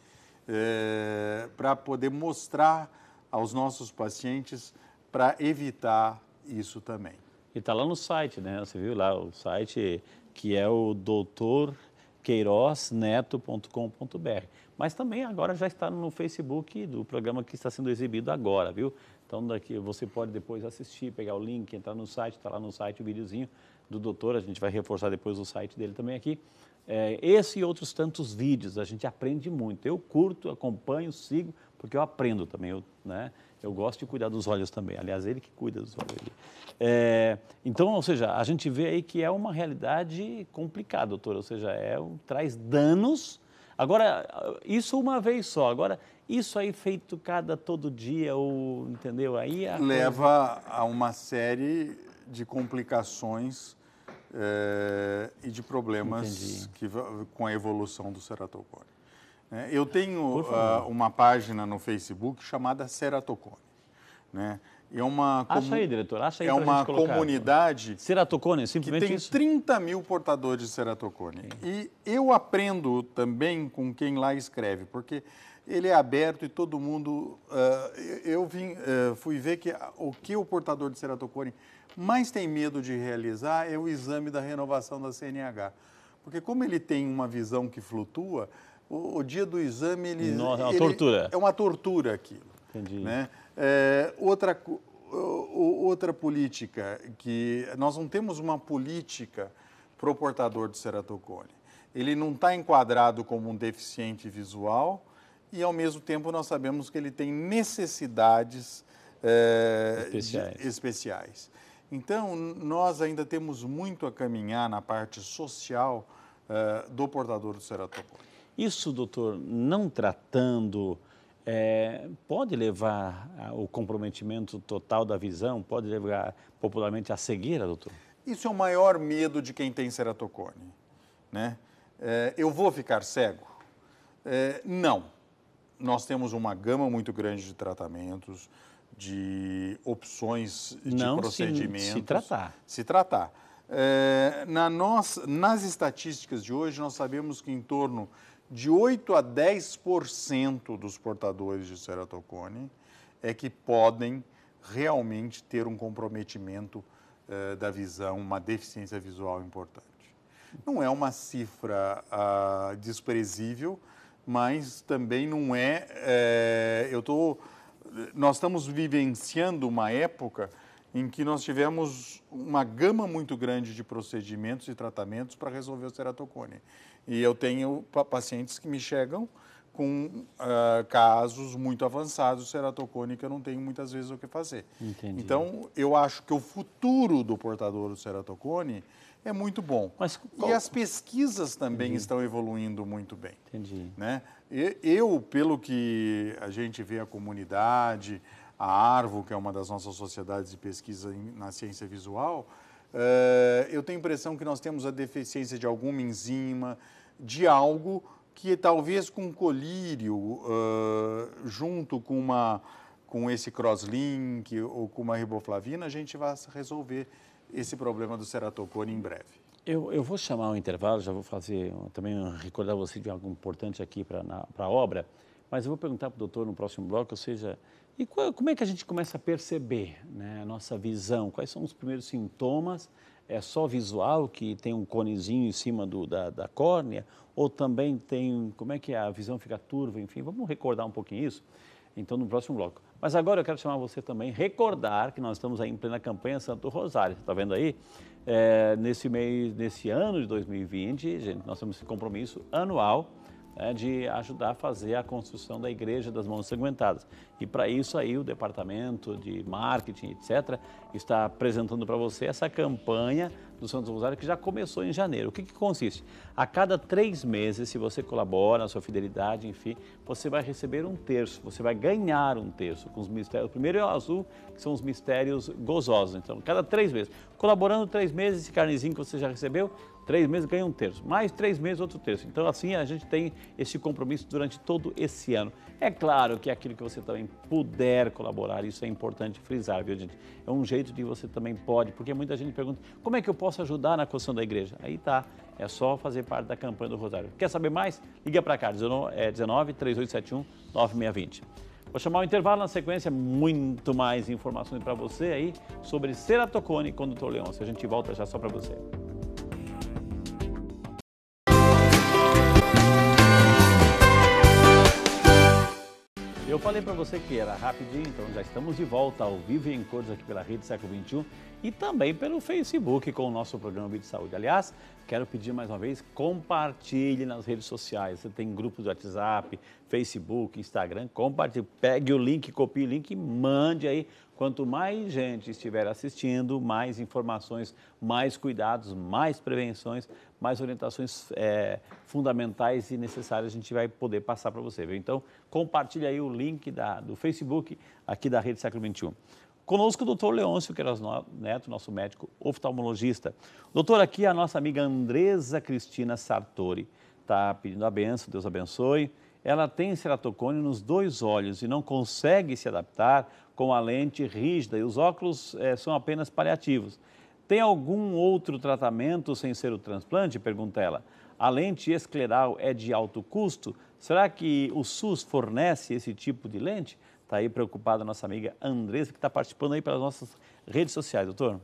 para poder mostrar aos nossos pacientes para evitar isso também. E está lá no site, né? Você viu lá o site que é o doutorqueirosneto.com.br. Mas também agora já está no Facebook do programa que está sendo exibido agora, viu? Então daqui você pode depois assistir, pegar o link, entrar no site, está lá no site o videozinho do doutor, a gente vai reforçar depois o site dele também aqui. Esse e outros tantos vídeos, a gente aprende muito. Eu curto, acompanho, sigo, porque eu aprendo também, né? Eu gosto de cuidar dos olhos também. Aliás, ele que cuida dos olhos. Então, ou seja, a gente vê aí que é uma realidade complicada, doutor. Ou seja, traz danos. Agora, isso uma vez só. Agora, isso aí feito todo dia, entendeu? Aí leva a uma série de complicações e de problemas com a evolução do ceratocone. Eu tenho uma página no Facebook chamada Ceratocone, né? Acha aí, diretor, acha aí é uma comunidade ceratocone, simplesmente que tem isso? 30 mil portadores de ceratocone. E eu aprendo também com quem lá escreve, porque ele é aberto e todo mundo... fui ver que o que o portador de ceratocone mais tem medo de realizar é o exame da renovação da CNH. Porque como ele tem uma visão que flutua, o dia do exame, tortura. É uma tortura aquilo. Entendi. Né? Outra política, que nós não temos uma política para o portador de ceratocone. Ele não está enquadrado como um deficiente visual e, ao mesmo tempo, nós sabemos que ele tem necessidades especiais. Então, nós ainda temos muito a caminhar na parte social do portador do ceratocone. Isso, doutor, não tratando, pode levar ao comprometimento total da visão? Pode levar popularmente à cegueira, doutor? Isso é o maior medo de quem tem ceratocone, né? Eu vou ficar cego? Não. Nós temos uma gama muito grande de tratamentos, de opções de procedimentos. Se tratar. Nas estatísticas de hoje, nós sabemos que em torno de 8 a 10% dos portadores de ceratocone que podem realmente ter um comprometimento da visão, uma deficiência visual importante. Não é uma cifra desprezível, mas também não nós estamos vivenciando uma época em que nós tivemos uma gama muito grande de procedimentos e tratamentos para resolver o ceratocone. E eu tenho pacientes que me chegam com casos muito avançados de ceratocone que eu não tenho muitas vezes o que fazer. Entendi. Então, eu acho que o futuro do portador do ceratocone é muito bom. E as pesquisas também estão evoluindo muito bem. Entendi. Né? Pelo que a gente vê a comunidade, a ARVO, que é uma das nossas sociedades de pesquisa na ciência visual, eu tenho a impressão que nós temos a deficiência de alguma enzima, de algo que talvez com colírio, junto com esse crosslink ou com uma riboflavina, a gente vai resolver esse problema do ceratocone em breve. Eu vou chamar um intervalo, já vou fazer também recordar você de algo importante aqui para a obra, mas eu vou perguntar para o doutor no próximo bloco, ou seja, como é que a gente começa a perceber, né, a nossa visão? Quais são os primeiros sintomas? É só visual, que tem um conezinho em cima da córnea? Ou também tem, como é que a visão fica turva? Enfim, vamos recordar um pouquinho isso, então, no próximo bloco. Mas agora eu quero chamar você também, recordar que nós estamos aí em plena campanha Santo Rosário. Você está vendo aí? Nesse ano de 2020, gente, nós temos esse compromisso anual, de ajudar a fazer a construção da Igreja das Mãos Ensanguentadas. E para isso aí o Departamento de Marketing, etc., está apresentando para você essa campanha do Santo Rosário, que já começou em janeiro. O que consiste? A cada 3 meses, se você colabora na sua fidelidade, enfim, você vai receber um terço, você vai ganhar um terço com os mistérios. O primeiro é o azul, que são os mistérios gozosos. Então, cada 3 meses, colaborando 3 meses, esse carnezinho que você já recebeu, 3 meses ganha um terço, mais 3 meses outro terço. Então assim a gente tem esse compromisso durante todo esse ano. É claro que aquilo que você também puder colaborar, isso é importante frisar, viu gente? É um jeito de você também pode, porque muita gente pergunta, como é que eu posso ajudar na construção da igreja? Aí tá, é só fazer parte da campanha do Rosário. Quer saber mais? Liga para cá, 19 3871 9620. Vou chamar o intervalo, na sequência, muito mais informações para você aí sobre ceratocone com o Dr. Leôncio. A gente volta já só para você. Eu falei para você que era rapidinho, então já estamos de volta ao vivo e em cores aqui pela Rede Século XXI e também pelo Facebook com o nosso programa Vida e Saúde. Aliás, quero pedir mais uma vez, compartilhe nas redes sociais. Você tem grupos do WhatsApp, Facebook, Instagram, compartilhe. Pegue o link, copie o link e mande aí. Quanto mais gente estiver assistindo, mais informações, mais cuidados, mais prevenções, mais orientações fundamentais e necessárias a gente vai poder passar para você. Viu? Então, compartilhe aí o link do Facebook aqui da Rede Século XXI. Conosco o doutor Leôncio Queiroz Neto, nosso médico oftalmologista. Doutor, aqui a nossa amiga Andresa Cristina Sartori está pedindo a benção, Deus abençoe. Ela tem ceratocone nos 2 olhos e não consegue se adaptar com a lente rígida e os óculos são apenas paliativos. Tem algum outro tratamento sem ser o transplante? Pergunta ela. A lente escleral é de alto custo? Será que o SUS fornece esse tipo de lente? Está aí preocupada a nossa amiga Andresa, que está participando aí pelas nossas redes sociais, doutor.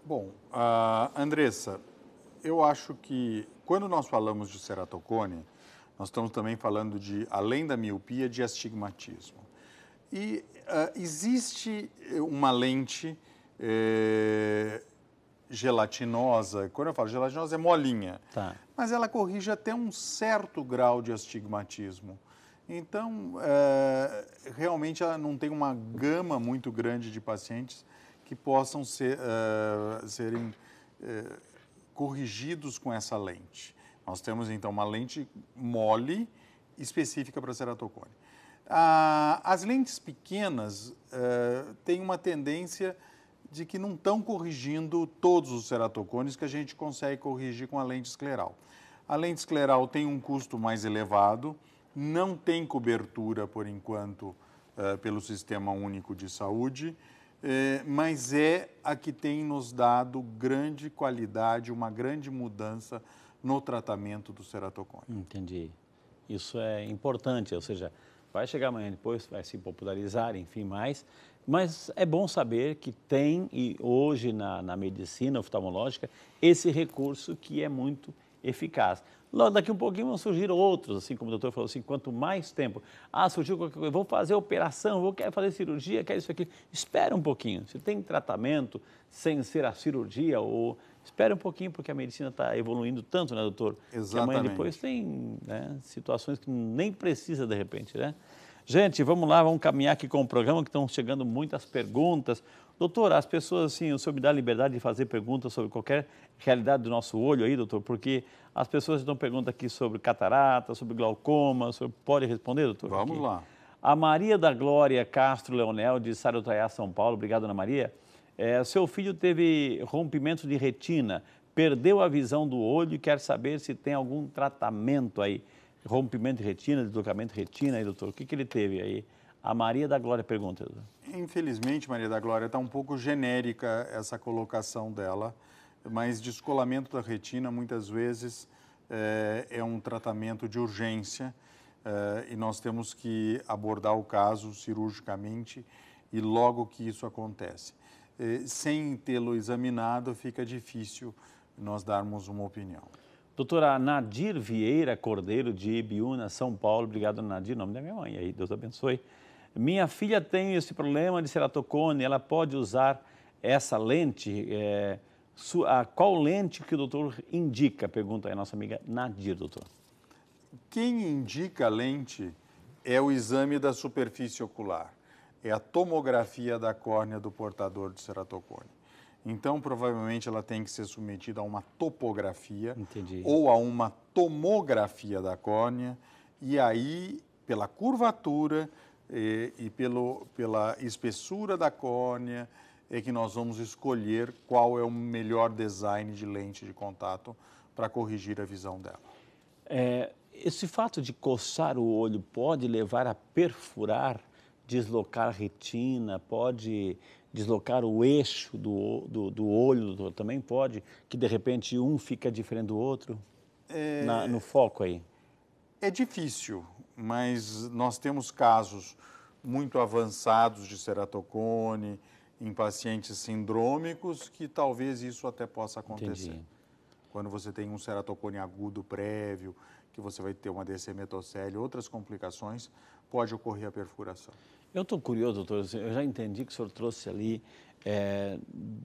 Bom, Andressa, eu acho que quando nós falamos de ceratocone, nós estamos também falando de, além da miopia, de astigmatismo. E existe uma lente gelatinosa, quando eu falo gelatinosa é molinha, Tá. mas ela corrige até um certo grau de astigmatismo. Então, realmente ela não tem uma gama muito grande de pacientes que possam serem corrigidos com essa lente. Nós temos, então, uma lente mole específica para ceratocone. As lentes pequenas têm uma tendência de que não estão corrigindo todos os ceratocones que a gente consegue corrigir com a lente escleral. A lente escleral tem um custo mais elevado, não tem cobertura, por enquanto, pelo Sistema Único de Saúde, mas é a que tem nos dado grande qualidade, uma grande mudança no tratamento do ceratocone. Entendi. Isso é importante, ou seja, vai chegar amanhã depois, vai se popularizar, enfim, mais. Mas é bom saber que tem, e hoje na medicina oftalmológica, esse recurso que é muito eficaz. Logo daqui um pouquinho vão surgir outros, assim como o doutor falou assim, quanto mais tempo. Surgiu qualquer coisa, vou fazer operação, quero fazer cirurgia, quero isso aqui. Espera um pouquinho. Se tem tratamento sem ser a cirurgia, ou espera um pouquinho, porque a medicina está evoluindo tanto, né, doutor? Exatamente. Que amanhã depois tem, né, situações que nem precisa de repente, né? Gente, vamos lá, vamos caminhar aqui com o programa, que estão chegando muitas perguntas. Doutor, as pessoas, assim, o senhor me dá a liberdade de fazer perguntas sobre qualquer realidade do nosso olho aí, doutor? Porque as pessoas estão perguntando aqui sobre catarata, sobre glaucoma, o senhor pode responder, doutor? Vamos aqui. lá. A Maria da Glória Castro Leonel, de Sarutaiá, São Paulo. Obrigado, Ana Maria. Seu filho teve rompimento de retina, perdeu a visão do olho e quer saber se tem algum tratamento aí. Rompimento de retina, deslocamento de retina aí, doutor. O que ele teve aí? A Maria da Glória pergunta, doutor. Infelizmente, Maria da Glória, está um pouco genérica essa colocação dela, mas descolamento da retina muitas vezes é um tratamento de urgência e nós temos que abordar o caso cirurgicamente e logo que isso acontece. Sem tê-lo examinado, fica difícil nós darmos uma opinião. Doutora Nadir Vieira Cordeiro, de Ibiúna, São Paulo. Obrigado, Nadir, nome da minha mãe aí, Deus abençoe. Minha filha tem esse problema de ceratocone, ela pode usar essa lente? Qual lente que o doutor indica? Pergunta aí a nossa amiga Nadir, doutor. Quem indica a lente é o exame da superfície ocular, é a tomografia da córnea do portador de ceratocone. Então, provavelmente, ela tem que ser submetida a uma topografia Entendi. ou a uma tomografia da córnea, e aí, pela curvatura e pela espessura da córnea, é que nós vamos escolher qual é o melhor design de lente de contato para corrigir a visão dela. Esse fato de coçar o olho pode levar a perfurar, deslocar a retina, pode deslocar o eixo do olho, também pode, que de repente um fica diferente do outro, no foco aí. É difícil, mas nós temos casos muito avançados de ceratocone em pacientes sindrômicos que talvez isso até possa acontecer. Entendi. Quando você tem um ceratocone agudo prévio, que você vai ter uma DC-metocele, outras complicações, pode ocorrer a perfuração. Eu estou curioso, doutor, eu já entendi que o senhor trouxe ali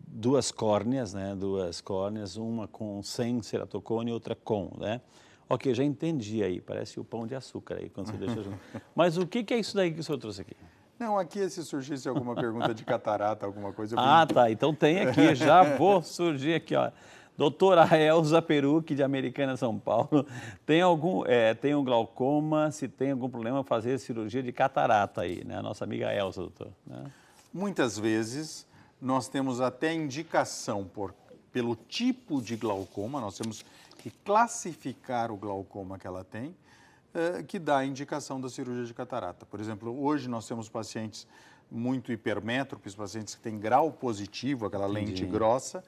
duas córneas, né? Duas córneas, uma sem ceratocone e outra com, né? Ok, já entendi aí, parece o pão de açúcar aí, quando você deixa junto. Mas o que é isso daí que o senhor trouxe aqui? Não, aqui se surgisse alguma pergunta de catarata, alguma coisa... Tá, então tem aqui, já vou surgir aqui, ó. Doutora Elza Perucchi, de Americana, São Paulo, tem um glaucoma, se tem algum problema fazer cirurgia de catarata aí, né? A nossa amiga Elza, doutor. Né? Muitas vezes nós temos até indicação pelo tipo de glaucoma, nós temos que classificar o glaucoma que ela tem, que dá a indicação da cirurgia de catarata. Por exemplo, hoje nós temos pacientes muito hipermétropes, pacientes que têm grau positivo, aquela lente grossa,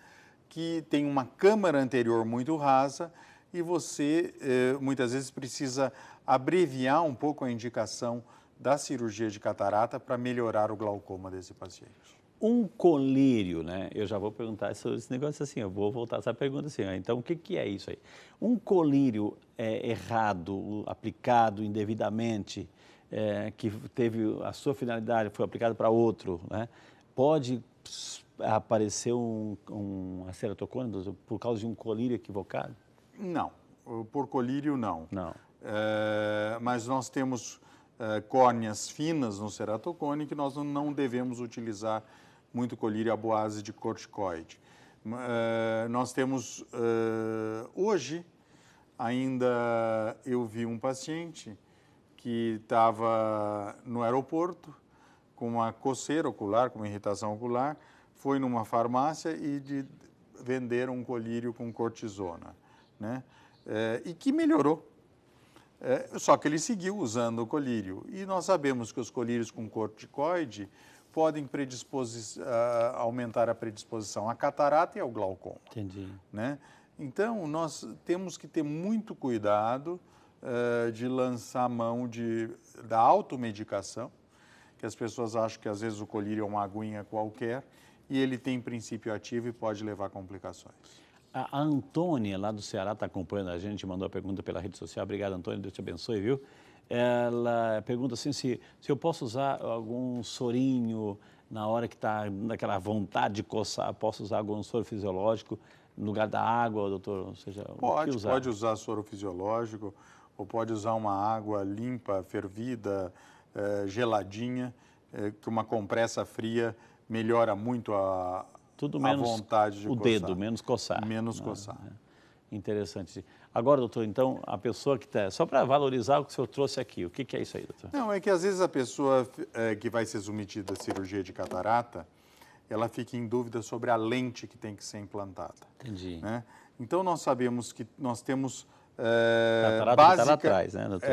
que tem uma câmara anterior muito rasa e você muitas vezes precisa abreviar um pouco a indicação da cirurgia de catarata para melhorar o glaucoma desse paciente. Um colírio, né? Eu já vou perguntar sobre esse negócio assim, eu vou voltar essa pergunta assim, ó. Então o que é isso aí? Um colírio errado, aplicado indevidamente, que teve a sua finalidade, foi aplicado para outro, né? Pode aparecer uma ceratocone por causa de um colírio equivocado? Não, por colírio não. Não. Mas nós temos córneas finas no ceratocone que nós não devemos utilizar muito colírio à base de corticoide. Nós temos, hoje, ainda eu vi um paciente que estava no aeroporto com uma coceira ocular, com uma irritação ocular, foi numa farmácia e venderam um colírio com cortisona, né? E que melhorou. Só que ele seguiu usando o colírio. E nós sabemos que os colírios com corticoide podem aumentar a predisposição à catarata e ao glaucoma. Entendi. Né? Então, nós temos que ter muito cuidado de lançar a mão da automedicação, que as pessoas acham que às vezes o colírio é uma aguinha qualquer e ele tem princípio ativo e pode levar a complicações. A Antônia, lá do Ceará, está acompanhando a gente, mandou a pergunta pela rede social. Obrigado, Antônia, Deus te abençoe, viu? Ela pergunta assim, se eu posso usar algum sorinho na hora que está naquela vontade de coçar, posso usar algum soro fisiológico no lugar da água, doutor? Ou seja, pode usar soro fisiológico, ou pode usar uma água limpa, fervida, geladinha, que uma compressa fria melhora muito a vontade de coçar. O dedo, menos coçar. Menos coçar. Interessante. Agora, doutor, então, a pessoa que está... Só para valorizar o que o senhor trouxe aqui, o que é isso aí, doutor? Não, é que às vezes a pessoa que vai ser submetida à cirurgia de catarata, ela fica em dúvida sobre a lente que tem que ser implantada. Entendi. Né? Então, nós sabemos que nós temos... catarata básica, está lá atrás, né, doutor?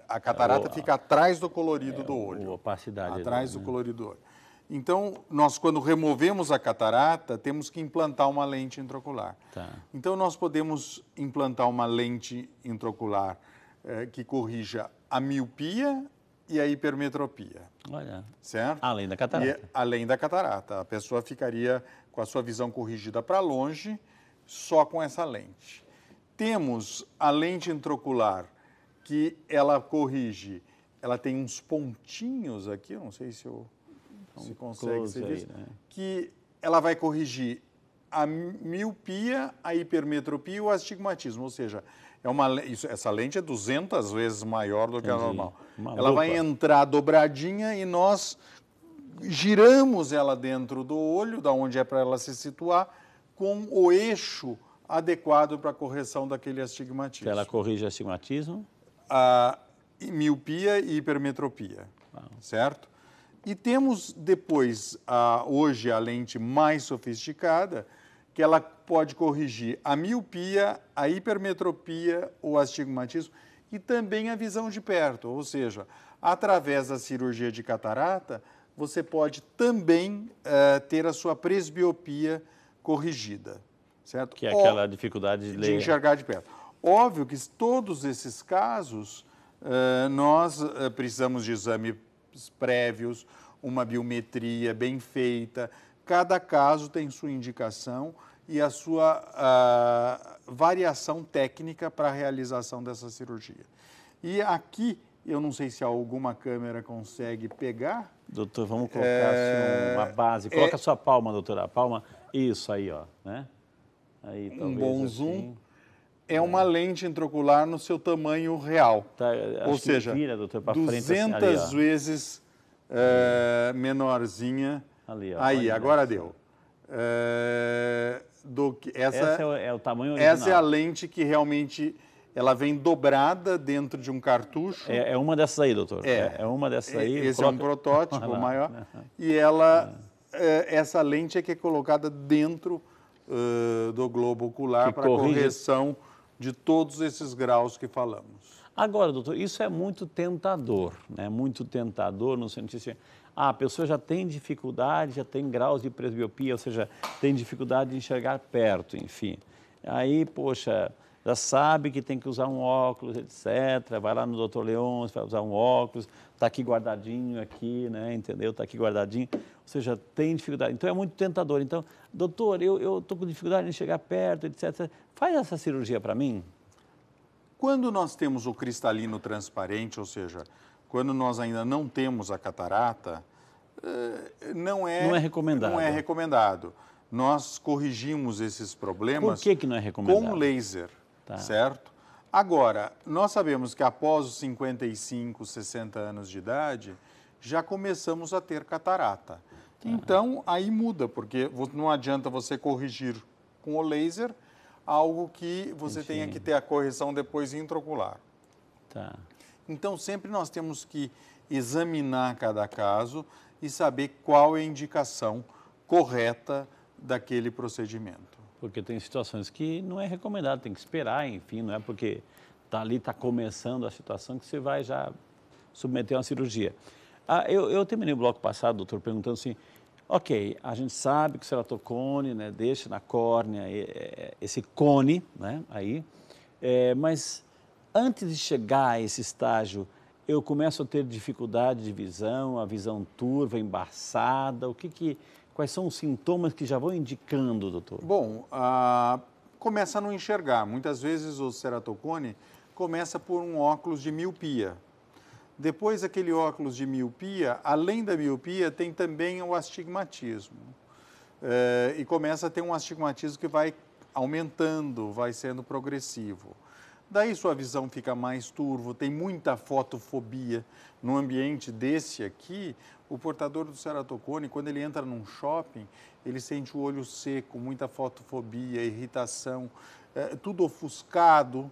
A catarata fica atrás do colorido do olho. A opacidade. Atrás do colorido do olho. Então, nós, quando removemos a catarata, temos que implantar uma lente intraocular. Tá. Então, nós podemos implantar uma lente intraocular que corrija a miopia e a hipermetropia. Olha. Certo? Além da catarata. Além da catarata. A pessoa ficaria com a sua visão corrigida para longe, só com essa lente. Temos a lente intraocular, que ela corrige, ela tem uns pontinhos aqui, eu não sei se consegue ser visto, né? Que ela vai corrigir a miopia, a hipermetropia e o astigmatismo, ou seja, essa lente é 200 vezes maior do que a normal. Ela vai entrar dobradinha e nós giramos ela dentro do olho, da onde é para ela se situar, com o eixo adequado para a correção daquele astigmatismo. Ela corrige astigmatismo? A miopia e hipermetropia, certo? E temos depois, hoje, a lente mais sofisticada, que ela pode corrigir a miopia, a hipermetropia, o astigmatismo e também a visão de perto. Ou seja, através da cirurgia de catarata, você pode também ter a sua presbiopia corrigida, certo? Que é aquela dificuldade de ler. De enxergar de perto. Óbvio que todos esses casos, nós precisamos de exames prévios, uma biometria bem feita. Cada caso tem sua indicação e a sua variação técnica para a realização dessa cirurgia. E aqui, eu não sei se alguma câmera consegue pegar. Doutor, vamos colocar assim, uma base. Coloca a sua palma, doutora. A palma, isso aí, ó, né? Aí, Um bom assim. zoom. É uma lente intraocular no seu tamanho real. Tá, ou seja, vira, doutor, pra 200 frente, assim, ali, vezes menorzinha. Ali, ó, aí, agora essa. deu. Essa é o tamanho original. Essa é a lente que realmente ela vem dobrada dentro de um cartucho. É uma dessas aí, doutor. É uma dessas aí. Esse é um protótipo maior. E ela, essa lente é que é colocada dentro do globo ocular para correção de todos esses graus que falamos. Agora, doutor, isso é muito tentador, né? Muito tentador no sentido de, a pessoa já tem dificuldade, já tem graus de presbiopia, ou seja, tem dificuldade de enxergar perto, enfim. Aí, poxa, já sabe que tem que usar um óculos, etc. Vai lá no doutor Leôncio, vai usar um óculos, está aqui guardadinho aqui, né? Entendeu? Está aqui guardadinho, ou seja, tem dificuldade. Então, é muito tentador. Então, doutor, eu estou com dificuldade de enxergar perto, etc. Faz essa cirurgia para mim? Quando nós temos o cristalino transparente, ou seja, quando nós ainda não temos a catarata, não é recomendado. Não é recomendado. Nós corrigimos esses problemas. Por que não é recomendado? Com laser, certo? Agora, nós sabemos que após os 55, 60 anos de idade, já começamos a ter catarata. Então, aí muda, porque não adianta você corrigir com o laser algo que você tenha que ter a correção depois intraocular. Então, sempre nós temos que examinar cada caso e saber qual é a indicação correta daquele procedimento. Porque tem situações que não é recomendado, tem que esperar, enfim, não é porque está começando a situação que você vai já submeter a uma cirurgia. Eu terminei o bloco passado, doutor, perguntando assim, ok, a gente sabe que o ceratocone, né, deixa na córnea esse cone, né, aí, mas antes de chegar a esse estágio, eu começo a ter dificuldade de visão, a visão turva, embaçada, quais são os sintomas que já vão indicando, doutor? Bom, começa a não enxergar. Muitas vezes o ceratocone começa por um óculos de miopia. Depois, aquele óculos de miopia, além da miopia, tem também o astigmatismo. E começa a ter um astigmatismo que vai aumentando, vai sendo progressivo. Daí sua visão fica mais turva, tem muita fotofobia. No ambiente desse aqui, o portador do ceratocone, quando ele entra num shopping, ele sente o olho seco, muita fotofobia, irritação, tudo ofuscado,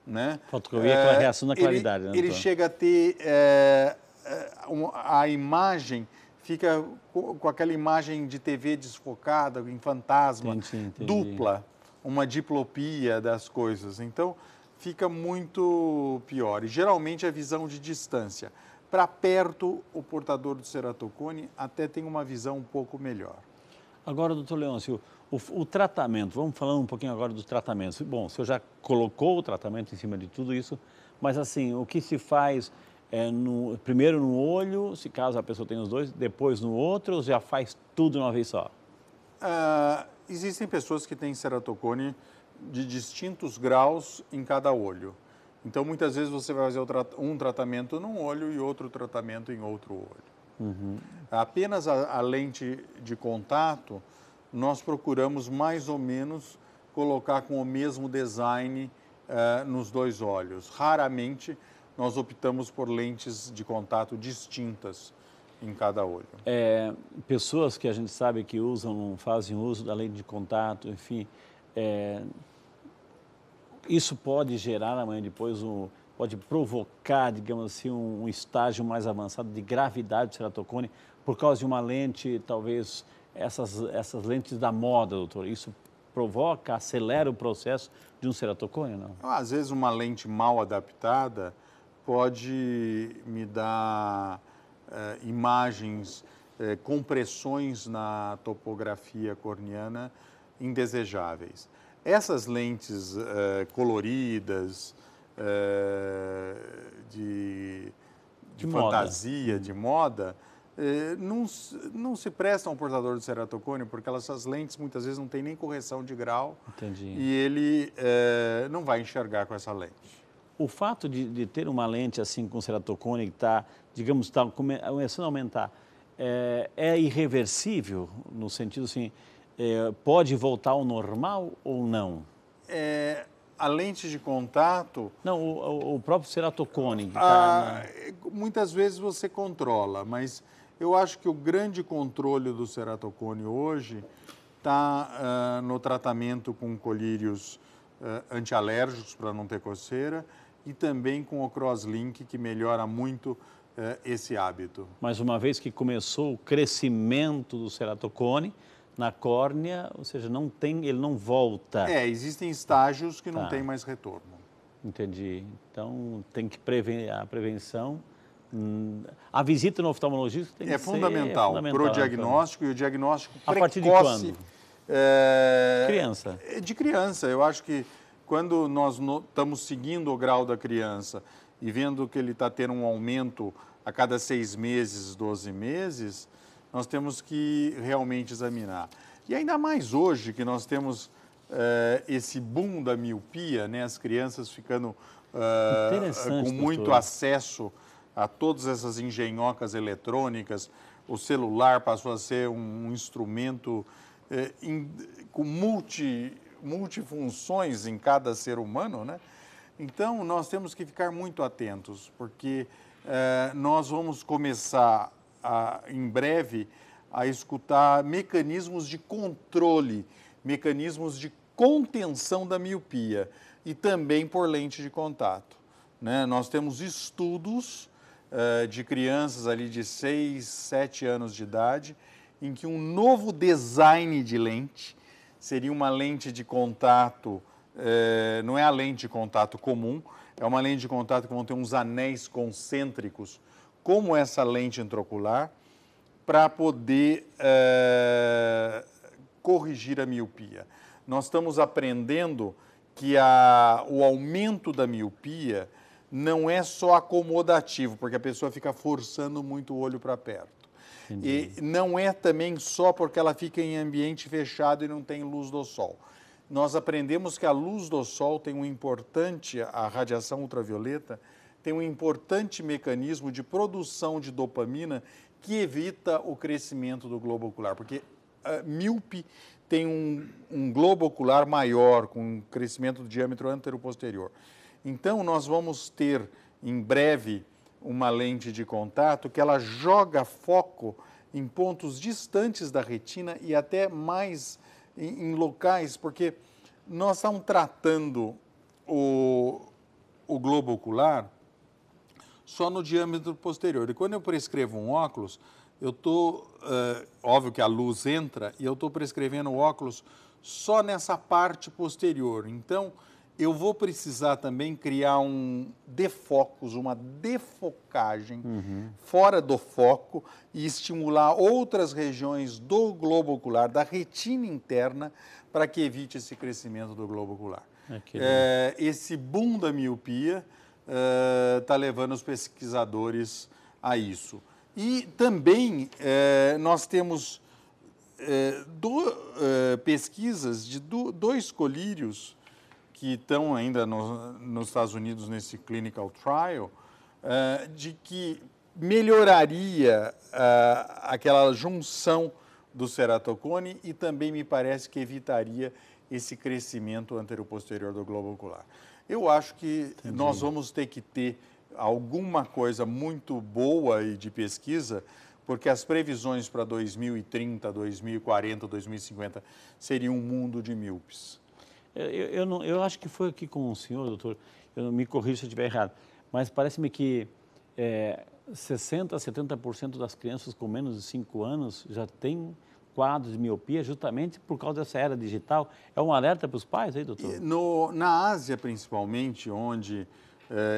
né? Fotofobia é aquela reação da claridade, né? Ele chega a ter a imagem, fica com aquela imagem de TV desfocada, em fantasma, entendi. dupla, uma diplopia das coisas. Então, fica muito pior. E geralmente a visão de distância. Para perto, o portador do ceratocone até tem uma visão um pouco melhor. Agora, doutor Leôncio, o tratamento, vamos falar um pouquinho agora dos tratamentos. Bom, o senhor já colocou o tratamento em cima de tudo isso, mas assim, o que se faz primeiro no olho, se caso a pessoa tenha os dois, depois no outro, ou já faz tudo de uma vez só? Existem pessoas que têm ceratocone de distintos graus em cada olho. Então, muitas vezes você vai fazer um tratamento num olho e outro tratamento em outro olho. Apenas a lente de contato, nós procuramos mais ou menos colocar com o mesmo design nos dois olhos. Raramente nós optamos por lentes de contato distintas em cada olho. Pessoas que a gente sabe que fazem uso da lente de contato, enfim, isso pode gerar amanhã depois, pode provocar, digamos assim, um estágio mais avançado de gravidade do ceratocone por causa de uma lente, talvez, essas lentes da moda, doutor. Isso provoca, acelera o processo de um ceratocone, não? Às vezes uma lente mal adaptada pode me dar imagens, compressões na topografia corneana indesejáveis. Essas lentes coloridas, de fantasia, de moda, não se prestam ao portador do ceratocone, porque essas lentes muitas vezes não têm nem correção de grau. Entendi. E ele não vai enxergar com essa lente. O fato de ter uma lente assim com ceratocone que está, digamos, começando a aumentar, é irreversível no sentido assim, pode voltar ao normal ou não? A lente de contato... Não, o próprio ceratocone. Muitas vezes você controla, mas eu acho que o grande controle do ceratocone hoje está no tratamento com colírios antialérgicos para não ter coceira e também com o crosslink, que melhora muito esse hábito. Mas uma vez que começou o crescimento do ceratocone na córnea, ou seja, ele não volta. Existem estágios que não tem mais retorno. Entendi. Então, tem que a prevenção. A visita no oftalmologista tem que ser fundamental para o diagnóstico, e o diagnóstico precoce. A partir de quando? Criança. De criança. Eu acho que quando nós estamos seguindo o grau da criança e vendo que ele está tendo um aumento a cada 6 meses, 12 meses, nós temos que realmente examinar. E ainda mais hoje que nós temos esse boom da miopia, né? As crianças ficando com muito doutor. acesso a todas essas engenhocas eletrônicas, o celular passou a ser um instrumento com multifunções em cada ser humano, né? Então, nós temos que ficar muito atentos, porque nós vamos começar, em breve, a escutar mecanismos de controle, mecanismos de contenção da miopia e também por lente de contato, né? Nós temos estudos de crianças ali de 6, 7 anos de idade, em que um novo design de lente seria uma lente de contato, não é a lente de contato comum, é uma lente de contato que vão ter uns anéis concêntricos, como essa lente intraocular, para poder corrigir a miopia. Nós estamos aprendendo que o aumento da miopia não é só acomodativo, porque a pessoa fica forçando muito o olho para perto. Entendi. E não é também só porque ela fica em ambiente fechado e não tem luz do sol. Nós aprendemos que a luz do sol tem a radiação ultravioleta, tem um importante mecanismo de produção de dopamina que evita o crescimento do globo ocular, porque a míope tem um globo ocular maior, com um crescimento do diâmetro antero-posterior. Então, nós vamos ter, em breve, uma lente de contato que ela joga foco em pontos distantes da retina e até mais em locais, porque nós estamos tratando o globo ocular só no diâmetro posterior. E quando eu prescrevo um óculos, eu estou, óbvio que a luz entra, e eu estou prescrevendo o óculos só nessa parte posterior. Então, eu vou precisar também criar um defocus, uma defocagem fora do foco e estimular outras regiões do globo ocular, da retina interna, para que evite esse crescimento do globo ocular. Esse boom da miopia está levando os pesquisadores a isso. E também nós temos pesquisas de 2 colírios que estão ainda nos Estados Unidos nesse clinical trial, de que melhoraria aquela junção do ceratocone e também me parece que evitaria esse crescimento anteroposterior do globo ocular. Eu acho que nós vamos ter que ter alguma coisa muito boa e de pesquisa porque as previsões para 2030, 2040, 2050 seriam um mundo de míopes. Eu acho que foi aqui com o senhor, doutor, eu me corrijo se eu estiver errado, mas parece-me que 60% a 70% das crianças com menos de 5 anos já têm quadros de miopia justamente por causa dessa era digital. É um alerta para os pais aí, doutor? Na Ásia, principalmente, onde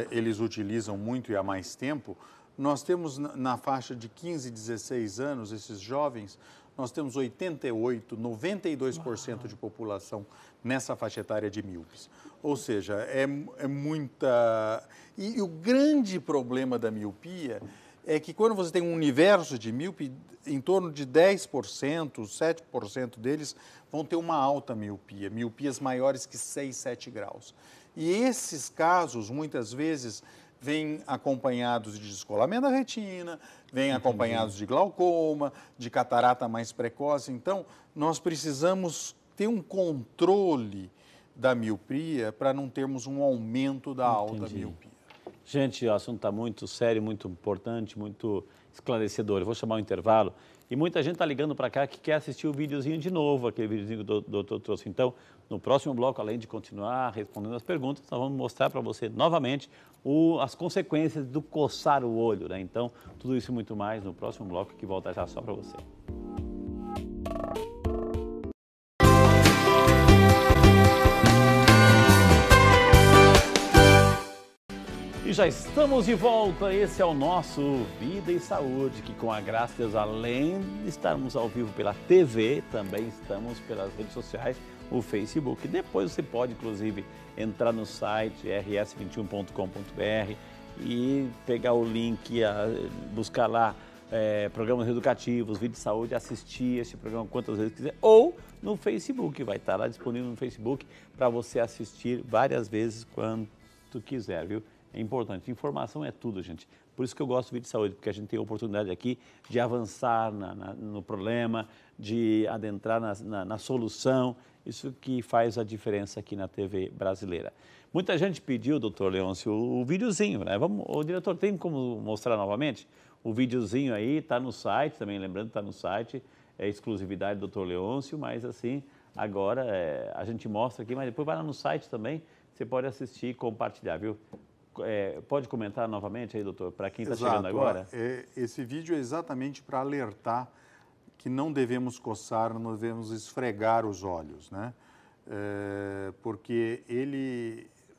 eles utilizam muito e há mais tempo, nós temos na faixa de 15, 16 anos, esses jovens, nós temos 88%, 92% de população nessa faixa etária de míopes. Ou seja, é muita... E o grande problema da miopia é que quando você tem um universo de míope, em torno de 10%, 7% deles vão ter uma alta miopia, miopias maiores que 6, 7 graus. E esses casos, muitas vezes, vêm acompanhados de descolamento da retina, vêm acompanhados de glaucoma, de catarata mais precoce. Então, nós precisamos ter um controle da miopia para não termos um aumento da alta miopia. Gente, o assunto está muito sério, muito importante, muito esclarecedor. Eu vou chamar o intervalo e muita gente está ligando para cá que quer assistir o videozinho de novo, aquele videozinho que o doutor trouxe. Então, no próximo bloco, além de continuar respondendo as perguntas, nós vamos mostrar para você novamente as consequências do coçar o olho, né? Então, tudo isso e muito mais no próximo bloco que volta já só para você. E já estamos de volta, esse é o nosso Vida e Saúde, que com a graça de Deus, além de estarmos ao vivo pela TV, também estamos pelas redes sociais, o Facebook. Depois você pode, inclusive, entrar no site rs21.com.br e pegar o link, buscar lá programas educativos, Vida e Saúde, assistir esse programa quantas vezes quiser, ou no Facebook, vai estar lá disponível no Facebook para você assistir várias vezes quando quiser, viu? É importante. Informação é tudo, gente. Por isso que eu gosto do Vídeo de Saúde, porque a gente tem a oportunidade aqui de avançar no problema, de adentrar na solução. Isso que faz a diferença aqui na TV brasileira. Muita gente pediu, doutor Leôncio, o videozinho, né? O diretor tem como mostrar novamente? O videozinho aí está no site, também lembrando, está no site, é exclusividade do doutor Leôncio, mas assim, agora a gente mostra aqui, mas depois vai lá no site também, você pode assistir e compartilhar, viu? Pode comentar novamente aí, doutor, para quem está chegando agora? Esse vídeo é exatamente para alertar que não devemos coçar, não devemos esfregar os olhos, né? Porque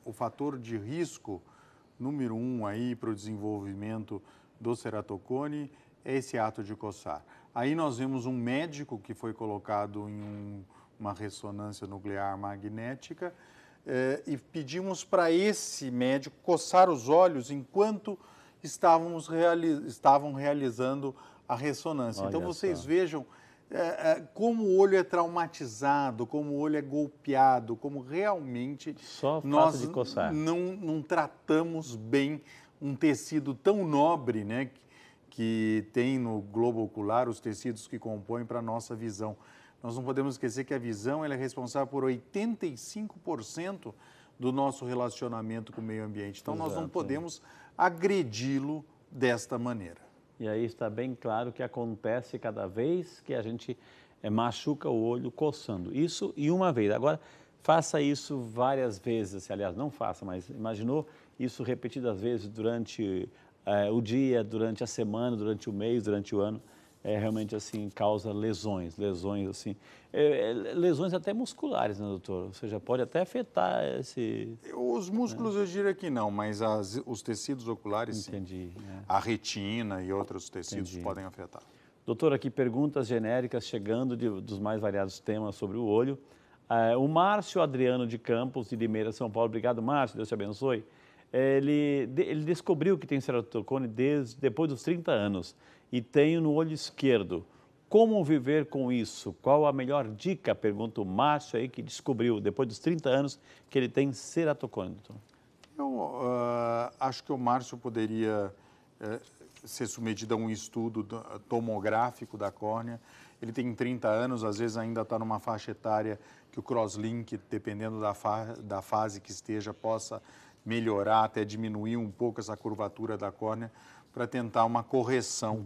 o fator de risco número 1 aí para o desenvolvimento do ceratocone é esse ato de coçar. Aí nós vemos um médico que foi colocado em uma ressonância nuclear magnética, e pedimos para esse médico coçar os olhos enquanto estavam realizando a ressonância. Olha, então vocês vejam como o olho é traumatizado, como o olho é golpeado, como realmente nós não tratamos bem um tecido tão nobre, né, que tem no globo ocular, os tecidos que compõem para a nossa visão. Nós não podemos esquecer que a visão ela é responsável por 85% do nosso relacionamento com o meio ambiente. Então, nós não podemos agredi-lo desta maneira. E aí está bem claro que acontece cada vez que a gente machuca o olho coçando. Isso e uma vez. Agora, faça isso várias vezes. Aliás, não faça, mas imaginou isso repetidas vezes durante o dia, durante a semana, durante o mês, durante o ano. Realmente assim causa lesões assim, lesões até musculares, né, doutor? Ou seja, pode até afetar esse... Os músculos eu diria que não, mas os tecidos oculares Entendi, sim. A retina e outros tecidos podem afetar. Doutor, aqui perguntas genéricas chegando dos mais variados temas sobre o olho. O Márcio Adriano de Campos, de Limeira, São Paulo. Obrigado, Márcio, Deus te abençoe. Ele descobriu que tem ceratocone depois dos 30 anos e tem no olho esquerdo. Como viver com isso? Qual a melhor dica? Pergunta o Márcio aí, que descobriu depois dos 30 anos que ele tem ceratocone, doutor. Eu acho que o Márcio poderia ser submetido a um estudo tomográfico da córnea. Ele tem 30 anos, às vezes ainda está numa faixa etária que o crosslink, dependendo da fase que esteja, possa melhorar, até diminuir um pouco essa curvatura da córnea para tentar uma correção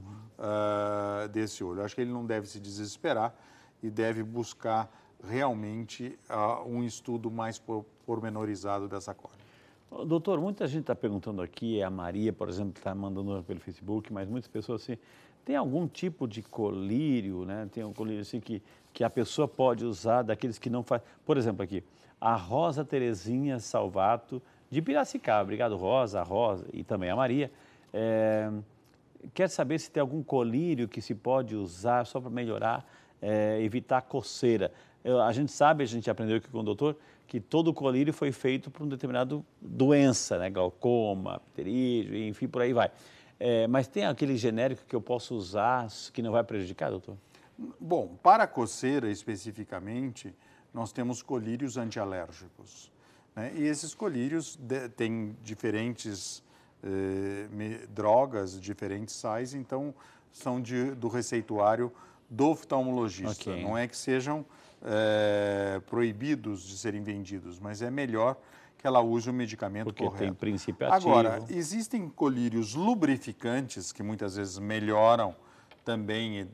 desse olho. Acho que ele não deve se desesperar e deve buscar realmente um estudo mais pormenorizado dessa córnea. Doutor, muita gente está perguntando aqui, a Maria, por exemplo, está mandando pelo Facebook, mas muitas pessoas assim, tem algum tipo de colírio, né? Tem um colírio assim que a pessoa pode usar, daqueles que não faz. Por exemplo, aqui, a Rosa Terezinha Salvato, de Piracicaba. Obrigado, Rosa, e também a Maria. Quer saber se tem algum colírio que se pode usar só para melhorar, evitar coceira. A gente sabe, a gente aprendeu aqui com o doutor, que todo colírio foi feito para uma determinada doença, né? Glaucoma, pterígio, enfim, por aí vai. Mas tem aquele genérico que eu posso usar que não vai prejudicar, doutor? Bom, para a coceira especificamente, nós temos colírios antialérgicos, né? E esses colírios têm diferentes drogas, diferentes sais, então são do receituário do oftalmologista. Okay. Não é que sejam proibidos de serem vendidos, mas é melhor que ela use o medicamento porque correto. Tem princípio ativo. Agora, existem colírios lubrificantes que muitas vezes melhoram também,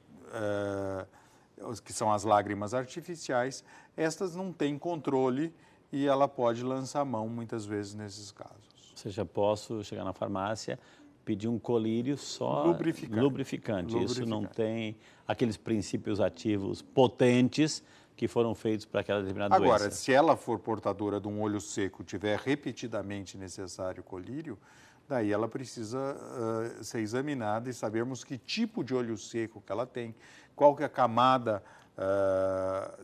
que são as lágrimas artificiais. Estas não têm controle e ela pode lançar mão muitas vezes nesses casos. Ou seja, posso chegar na farmácia, pedir um colírio só lubrificante. Isso não tem aqueles princípios ativos potentes que foram feitos para aquela determinada doença. Agora, se ela for portadora de um olho seco, tiver repetidamente necessário colírio, daí ela precisa ser examinada e sabermos que tipo de olho seco que ela tem, qual que é a camada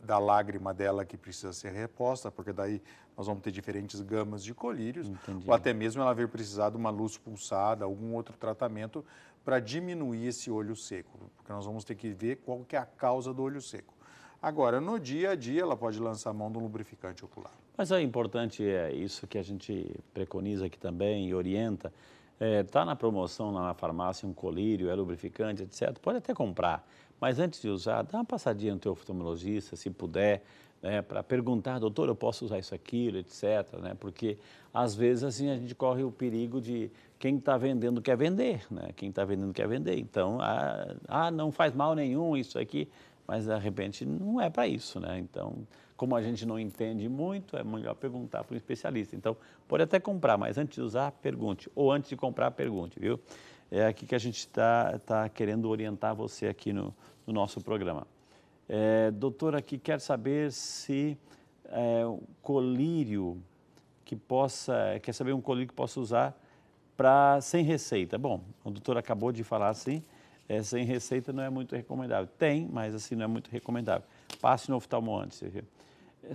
da lágrima dela que precisa ser reposta, porque daí nós vamos ter diferentes gamas de colírios. Entendi. Ou até mesmo ela vai precisar de uma luz pulsada, algum outro tratamento para diminuir esse olho seco, porque nós vamos ter que ver qual que é a causa do olho seco. Agora, no dia a dia, ela pode lançar a mão de um lubrificante ocular. Mas é importante, isso que a gente preconiza aqui também e orienta, está na promoção lá na farmácia um colírio, lubrificante, etc. Pode até comprar, mas antes de usar, dá uma passadinha no teu oftalmologista, se puder, né, para perguntar, doutor, eu posso usar isso, aquilo, etc. Né, porque, às vezes, assim, a gente corre o perigo de quem está vendendo quer vender, né? Quem está vendendo quer vender. Então, não faz mal nenhum isso aqui, mas, de repente, não é para isso, né? Então, como a gente não entende muito, é melhor perguntar para um especialista. Então, pode até comprar, mas antes de usar, pergunte. Ou antes de comprar, pergunte, viu? É aqui que a gente está querendo orientar você aqui no nosso programa. Doutor, aqui quer saber se colírio quer saber um colírio que possa usar sem receita. Bom, o doutor acabou de falar assim, sem receita não é muito recomendável. Tem, mas assim não é muito recomendável. Passe no oftalmo antes.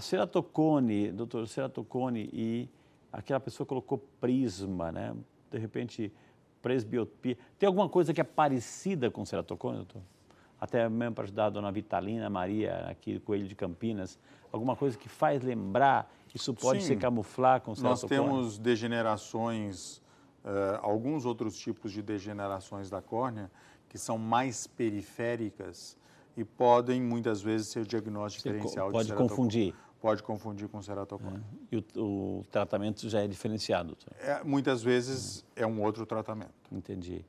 Ceratocone, doutor, ceratocone e aquela pessoa colocou prisma, né? De repente, presbiopia. Tem alguma coisa que é parecida com ceratocone, doutor? Até mesmo para ajudar a dona Vitalina, a Maria, aqui, Coelho de Campinas. Alguma coisa que faz lembrar, isso pode se camuflar com ceratocone? Nós temos degenerações, alguns outros tipos de degenerações da córnea que são mais periféricas e podem, muitas vezes, ser o diagnóstico diferencial de ceratocone. Pode confundir? Pode confundir com ceratocone. E o tratamento já é diferenciado? Muitas vezes é um outro tratamento. Entendi.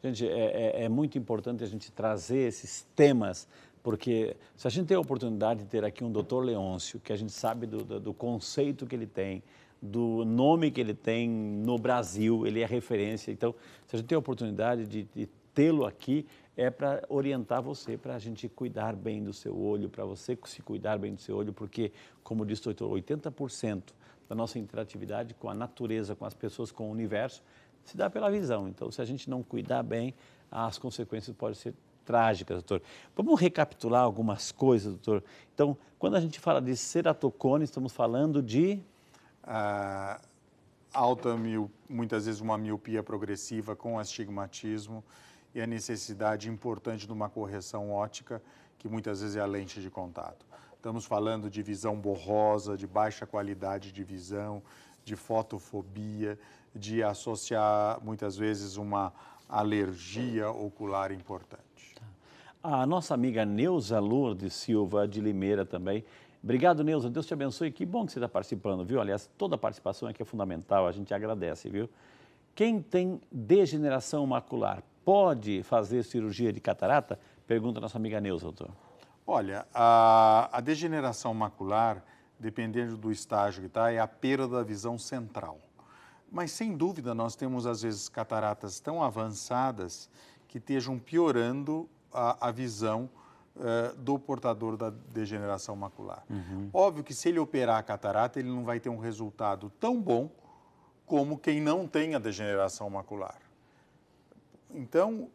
Gente, é muito importante a gente trazer esses temas, porque se a gente tem a oportunidade de ter aqui um doutor Leôncio, que a gente sabe do conceito que ele tem, do nome que ele tem no Brasil, ele é referência. Então, se a gente tem a oportunidade de tê-lo aqui, é para orientar você, para a gente cuidar bem do seu olho, para você se cuidar bem do seu olho, porque, como disse o doutor, 80% da nossa interatividade com a natureza, com as pessoas, com o universo, se dá pela visão. Então, se a gente não cuidar bem, as consequências podem ser trágicas, doutor. Vamos recapitular algumas coisas, doutor. Então, quando a gente fala de ceratocone, estamos falando de... muitas vezes uma miopia progressiva com astigmatismo e a necessidade importante de uma correção óptica, que muitas vezes é a lente de contato. Estamos falando de visão borrosa, de baixa qualidade de visão, de fotofobia, de associar muitas vezes uma alergia ocular importante. A nossa amiga Neuza Lourdes Silva de Limeira também, Obrigado, Neuza. Deus te abençoe. Que bom que você está participando, viu? Aliás, toda a participação aqui é fundamental, a gente agradece, viu? Quem tem degeneração macular pode fazer cirurgia de catarata? Pergunta a nossa amiga Neuza, doutor. Olha, a degeneração macular, dependendo do estágio que está, é a perda da visão central. Mas, sem dúvida, nós temos, às vezes, cataratas tão avançadas que estejam piorando a visão do portador da degeneração macular. Óbvio que, se ele operar a catarata, ele não vai ter um resultado tão bom como quem não tem a degeneração macular. Então,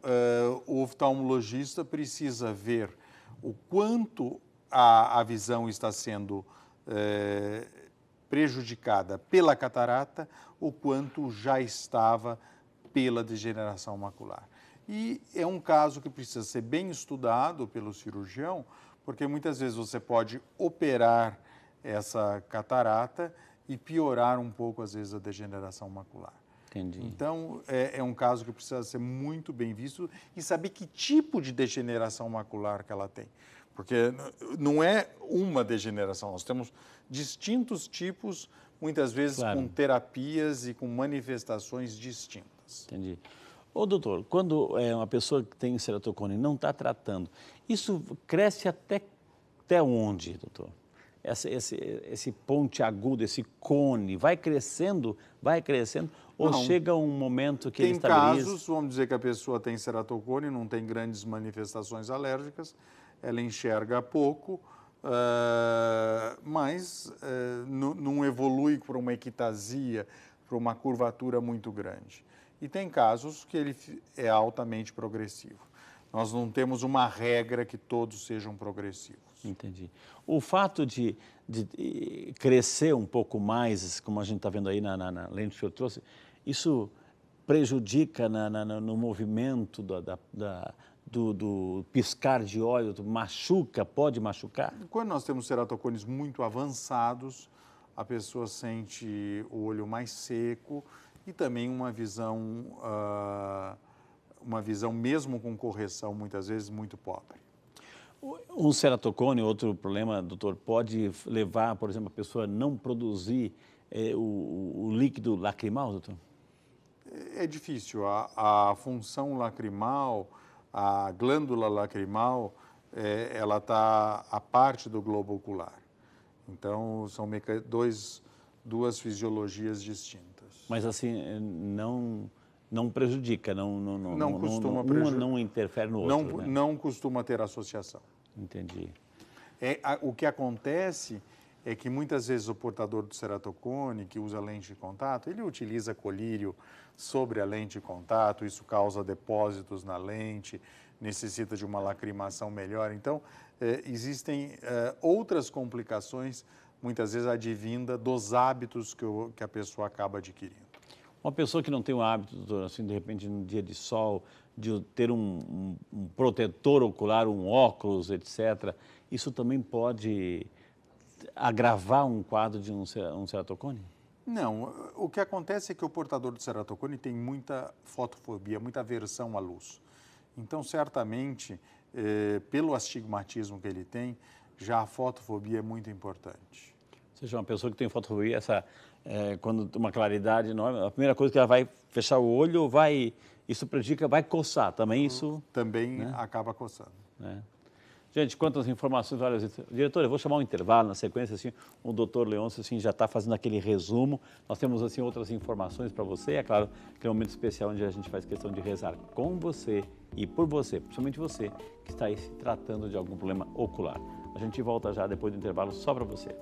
o oftalmologista precisa ver o quanto a visão está sendo prejudicada pela catarata, o quanto já estava pela degeneração macular. E é um caso que precisa ser bem estudado pelo cirurgião, porque muitas vezes você pode operar essa catarata e piorar um pouco, às vezes, a degeneração macular. Entendi. Então, é um caso que precisa ser muito bem visto e saber que tipo de degeneração macular que ela tem. Porque não é uma degeneração, nós temos distintos tipos, muitas vezes com terapias e com manifestações distintas. Entendi. Ô, doutor, quando uma pessoa que tem ceratocone não está tratando, isso cresce até onde, doutor? Esse pontiagudo, esse cone, vai crescendo, ou não, chega um momento que ele estabiliza? Tem casos, vamos dizer que a pessoa tem ceratocone, não tem grandes manifestações alérgicas, ela enxerga pouco, mas não evolui para uma equitasia, para uma curvatura muito grande. E tem casos que ele é altamente progressivo. Nós não temos uma regra que todos sejam progressivos. Entendi. O fato de crescer um pouco mais, como a gente está vendo aí na lente que o senhor trouxe, isso prejudica no movimento do piscar de olho, machuca, pode machucar? Quando nós temos ceratocones muito avançados, a pessoa sente o olho mais seco e também uma visão mesmo com correção, muitas vezes, muito pobre. Um ceratocone, outro problema, doutor, pode levar, por exemplo, a pessoa a não produzir o líquido lacrimal, doutor? É difícil. A função lacrimal, a glândula lacrimal, ela está à parte do globo ocular. Então, são duas fisiologias distintas. Mas assim, não prejudica, não costuma prejudicar. Um não interfere no outro, né? Não costuma ter associação. Entendi. O que acontece é que muitas vezes o portador do ceratocone, que usa lente de contato, ele utiliza colírio sobre a lente de contato, isso causa depósitos na lente, necessita de uma lacrimação melhor. Então, existem outras complicações, muitas vezes advinda dos hábitos que a pessoa acaba adquirindo. Uma pessoa que não tem o hábito, doutor, assim, de repente, num dia de sol, de ter um protetor ocular, um óculos, etc., isso também pode agravar um quadro de um ceratocone? Não. O que acontece é que o portador do ceratocone tem muita fotofobia, muita aversão à luz. Então, certamente, pelo astigmatismo que ele tem, já a fotofobia é muito importante. Ou seja, uma pessoa que tem fotofobia, quando tem uma claridade enorme, a primeira coisa que ela vai fechar o olho, isso prejudica, vai coçar. Também isso... Também, né, acaba coçando. Né? Gente, quantas informações, olha, diretor, eu vou chamar um intervalo na sequência, assim, o doutor Leôncio, assim, já está fazendo aquele resumo, nós temos, assim, outras informações para você, é claro que é um momento especial onde a gente faz questão de rezar com você e por você, principalmente você que está aí se tratando de algum problema ocular. A gente volta já depois do intervalo só para você.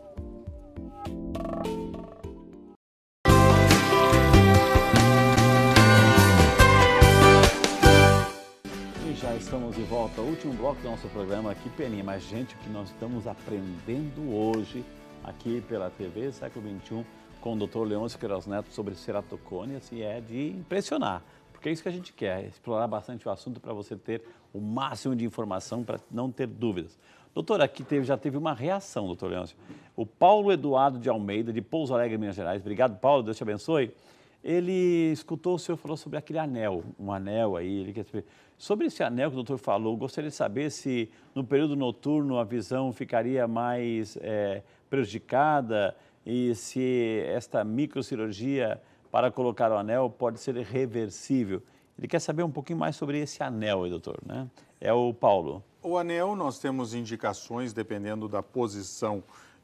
Já estamos de volta ao último bloco do nosso programa. Que peninha, mas gente, o que nós estamos aprendendo hoje aqui pela TV Século XXI com o Dr. Leôncio Queiroz Neto sobre ceratocone, assim, é de impressionar, porque é isso que a gente quer, explorar bastante o assunto para você ter o máximo de informação, para não ter dúvidas. Doutor, aqui já teve uma reação, doutor Leôncio. O Paulo Eduardo de Almeida, de Pouso Alegre, Minas Gerais. Obrigado, Paulo, Deus te abençoe. ele escutou o senhor falou sobre aquele anel, um anel aí, ele quer saber. Sobre esse anel que o doutor falou, gostaria de saber se no período noturno a visão ficaria mais prejudicada e se esta microcirurgia para colocar o anel pode ser reversível. Ele quer saber um pouquinho mais sobre esse anel aí, doutor, né? É o Paulo. O anel, nós temos indicações dependendo da posição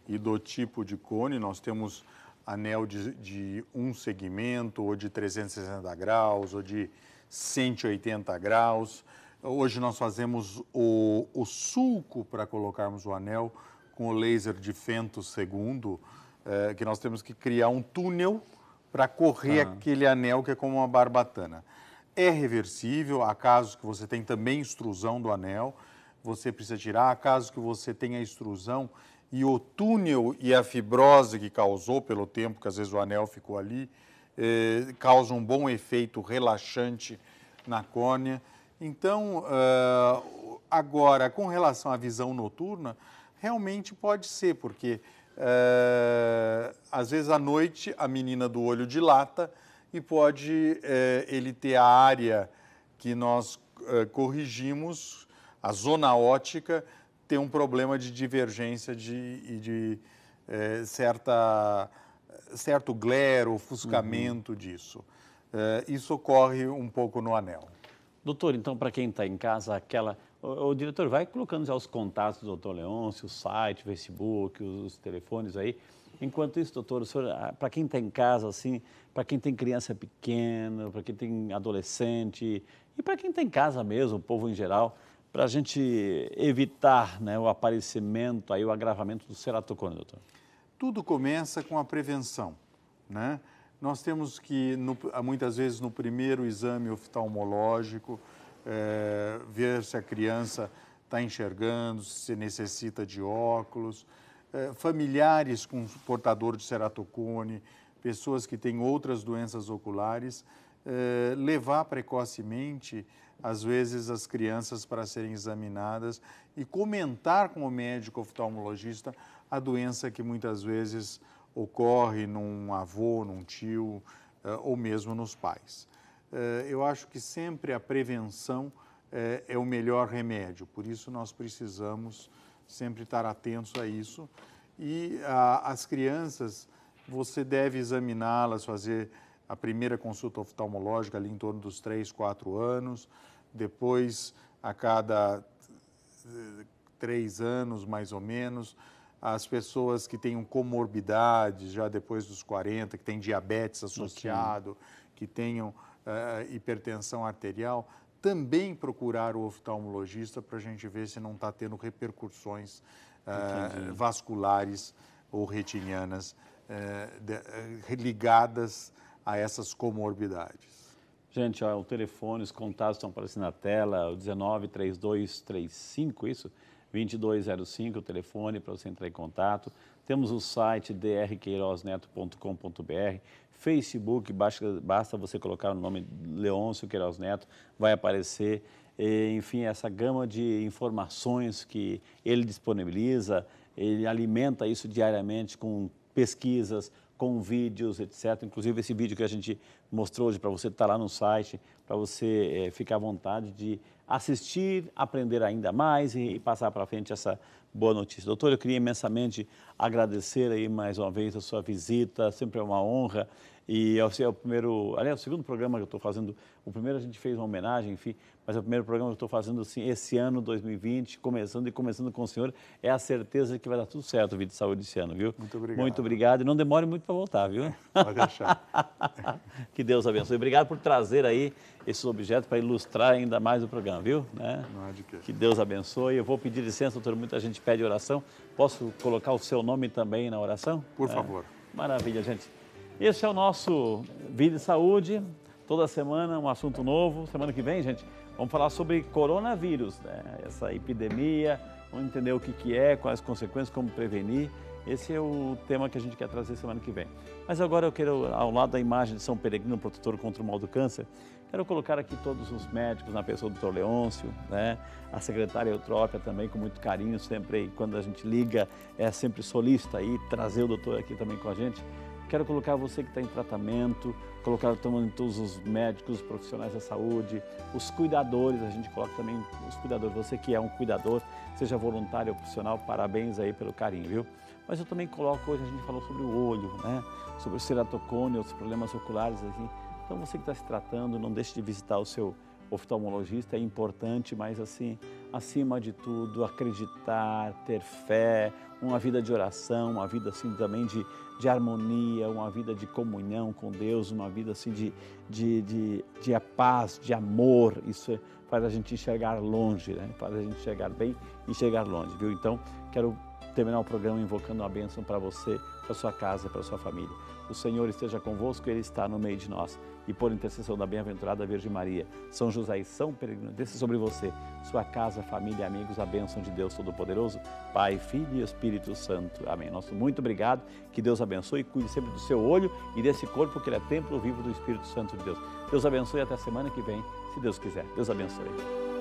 e do tipo de cone. Nós temos anel de um segmento, ou de 360 graus, ou de 180 graus. Hoje nós fazemos o sulco para colocarmos o anel com o laser de femtosegundo, que nós temos que criar um túnel para correr aquele anel que é como uma barbatana. É reversível, há casos que você tem também extrusão do anel, você precisa tirar, há casos que você tem a extrusão e o túnel e a fibrose que causou pelo tempo que às vezes o anel ficou ali, causa um bom efeito relaxante na córnea. Então, agora, com relação à visão noturna, realmente pode ser, porque às vezes à noite a menina do olho dilata e pode ele ter a área que nós corrigimos, a zona óptica, ter um problema de divergência de certo glare, ofuscamento disso. Isso ocorre um pouco no anel. Doutor, então, para quem está em casa, o diretor vai colocando já os contatos do doutor Leôncio, o site, o Facebook, os telefones aí. Enquanto isso, doutor, para quem está em casa, assim, para quem tem criança pequena, para quem tem adolescente e para quem está em casa mesmo, o povo em geral, para a gente evitar, né, o aparecimento, aí, o agravamento do ceratocone, doutor? Tudo começa com a prevenção, né? Nós temos que, muitas vezes, no primeiro exame oftalmológico, ver se a criança está enxergando, se necessita de óculos, familiares com portador de ceratocone, pessoas que têm outras doenças oculares, levar precocemente, às vezes, as crianças para serem examinadas e comentar com o médico oftalmologista a doença que muitas vezes ocorre num avô, num tio ou mesmo nos pais. Eu acho que sempre a prevenção é o melhor remédio, por isso nós precisamos sempre estar atentos a isso. E as crianças, você deve examiná-las, fazer a primeira consulta oftalmológica ali em torno dos 3, 4 anos, depois a cada 3 anos mais ou menos. As pessoas que tenham comorbidades já depois dos 40, que têm diabetes associado, que tenham hipertensão arterial, também procurar o oftalmologista para a gente ver se não está tendo repercussões vasculares ou retinianas ligadas a essas comorbidades. Gente, ó, o telefone, os contatos estão aparecendo na tela, o 193235, isso? 2205, o telefone para você entrar em contato. Temos o site drqueirosneto.com.br, Facebook, basta você colocar o nome Leôncio Queiroz Neto, vai aparecer. Enfim, essa gama de informações que ele disponibiliza, ele alimenta isso diariamente com pesquisas, com vídeos, etc. Inclusive esse vídeo que a gente mostrou hoje para você está lá no site, para você ficar à vontade de assistir, aprender ainda mais e passar para frente essa boa notícia. Doutor, eu queria imensamente agradecer aí mais uma vez a sua visita, sempre é uma honra. E é o primeiro, aliás, o segundo programa que eu estou fazendo, o primeiro a gente fez uma homenagem, enfim, mas é o primeiro programa que eu estou fazendo assim, esse ano, 2020, começando com o senhor, é a certeza que vai dar tudo certo o Vida e Saúde esse ano, viu? Muito obrigado. Muito obrigado e não demore muito para voltar, viu? Pode deixar. Que Deus abençoe. Obrigado por trazer aí esses objetos para ilustrar ainda mais o programa, viu? Não é de quê. Que Deus abençoe. Eu vou pedir licença, doutor, muita gente pede oração. Posso colocar o seu nome também na oração? Por favor. Maravilha, gente. Esse é o nosso Vida e Saúde, toda semana um assunto novo. Semana que vem, gente, vamos falar sobre coronavírus, né? Essa epidemia, vamos entender o que é, quais as consequências, como prevenir. Esse é o tema que a gente quer trazer semana que vem. Mas agora eu quero, ao lado da imagem de São Peregrino, protetor contra o mal do câncer, quero colocar aqui todos os médicos, na pessoa do Dr. Leôncio, né? A secretária Eutrópia também, com muito carinho, sempre quando a gente liga, é sempre solista aí, trazer o doutor aqui também com a gente. Quero colocar você que está em tratamento, colocar também todos os médicos, os profissionais da saúde, os cuidadores, a gente coloca também os cuidadores. Você que é um cuidador, seja voluntário ou profissional, parabéns aí pelo carinho, viu? Mas eu também coloco, hoje a gente falou sobre o olho, né? Sobre o ceratocone, outros problemas oculares, assim. Então você que está se tratando, não deixe de visitar o seu oftalmologista, é importante, mas assim, acima de tudo, acreditar, ter fé, uma vida de oração, uma vida assim também de harmonia, uma vida de comunhão com Deus, uma vida assim de paz, de amor. Isso faz a gente enxergar longe, né? Faz a gente enxergar bem e enxergar longe, viu? Então, quero terminar o programa invocando uma bênção para você, para sua casa, para sua família. O Senhor esteja convosco, Ele está no meio de nós. E por intercessão da bem-aventurada Virgem Maria, São José e São Peregrino, desça sobre você, sua casa, família, amigos, a bênção de Deus Todo-Poderoso, Pai, Filho e Espírito Santo. Amém. Nosso muito obrigado, que Deus abençoe e cuide sempre do seu olho e desse corpo que ele é templo vivo do Espírito Santo de Deus. Deus abençoe e até a semana que vem, se Deus quiser. Deus abençoe.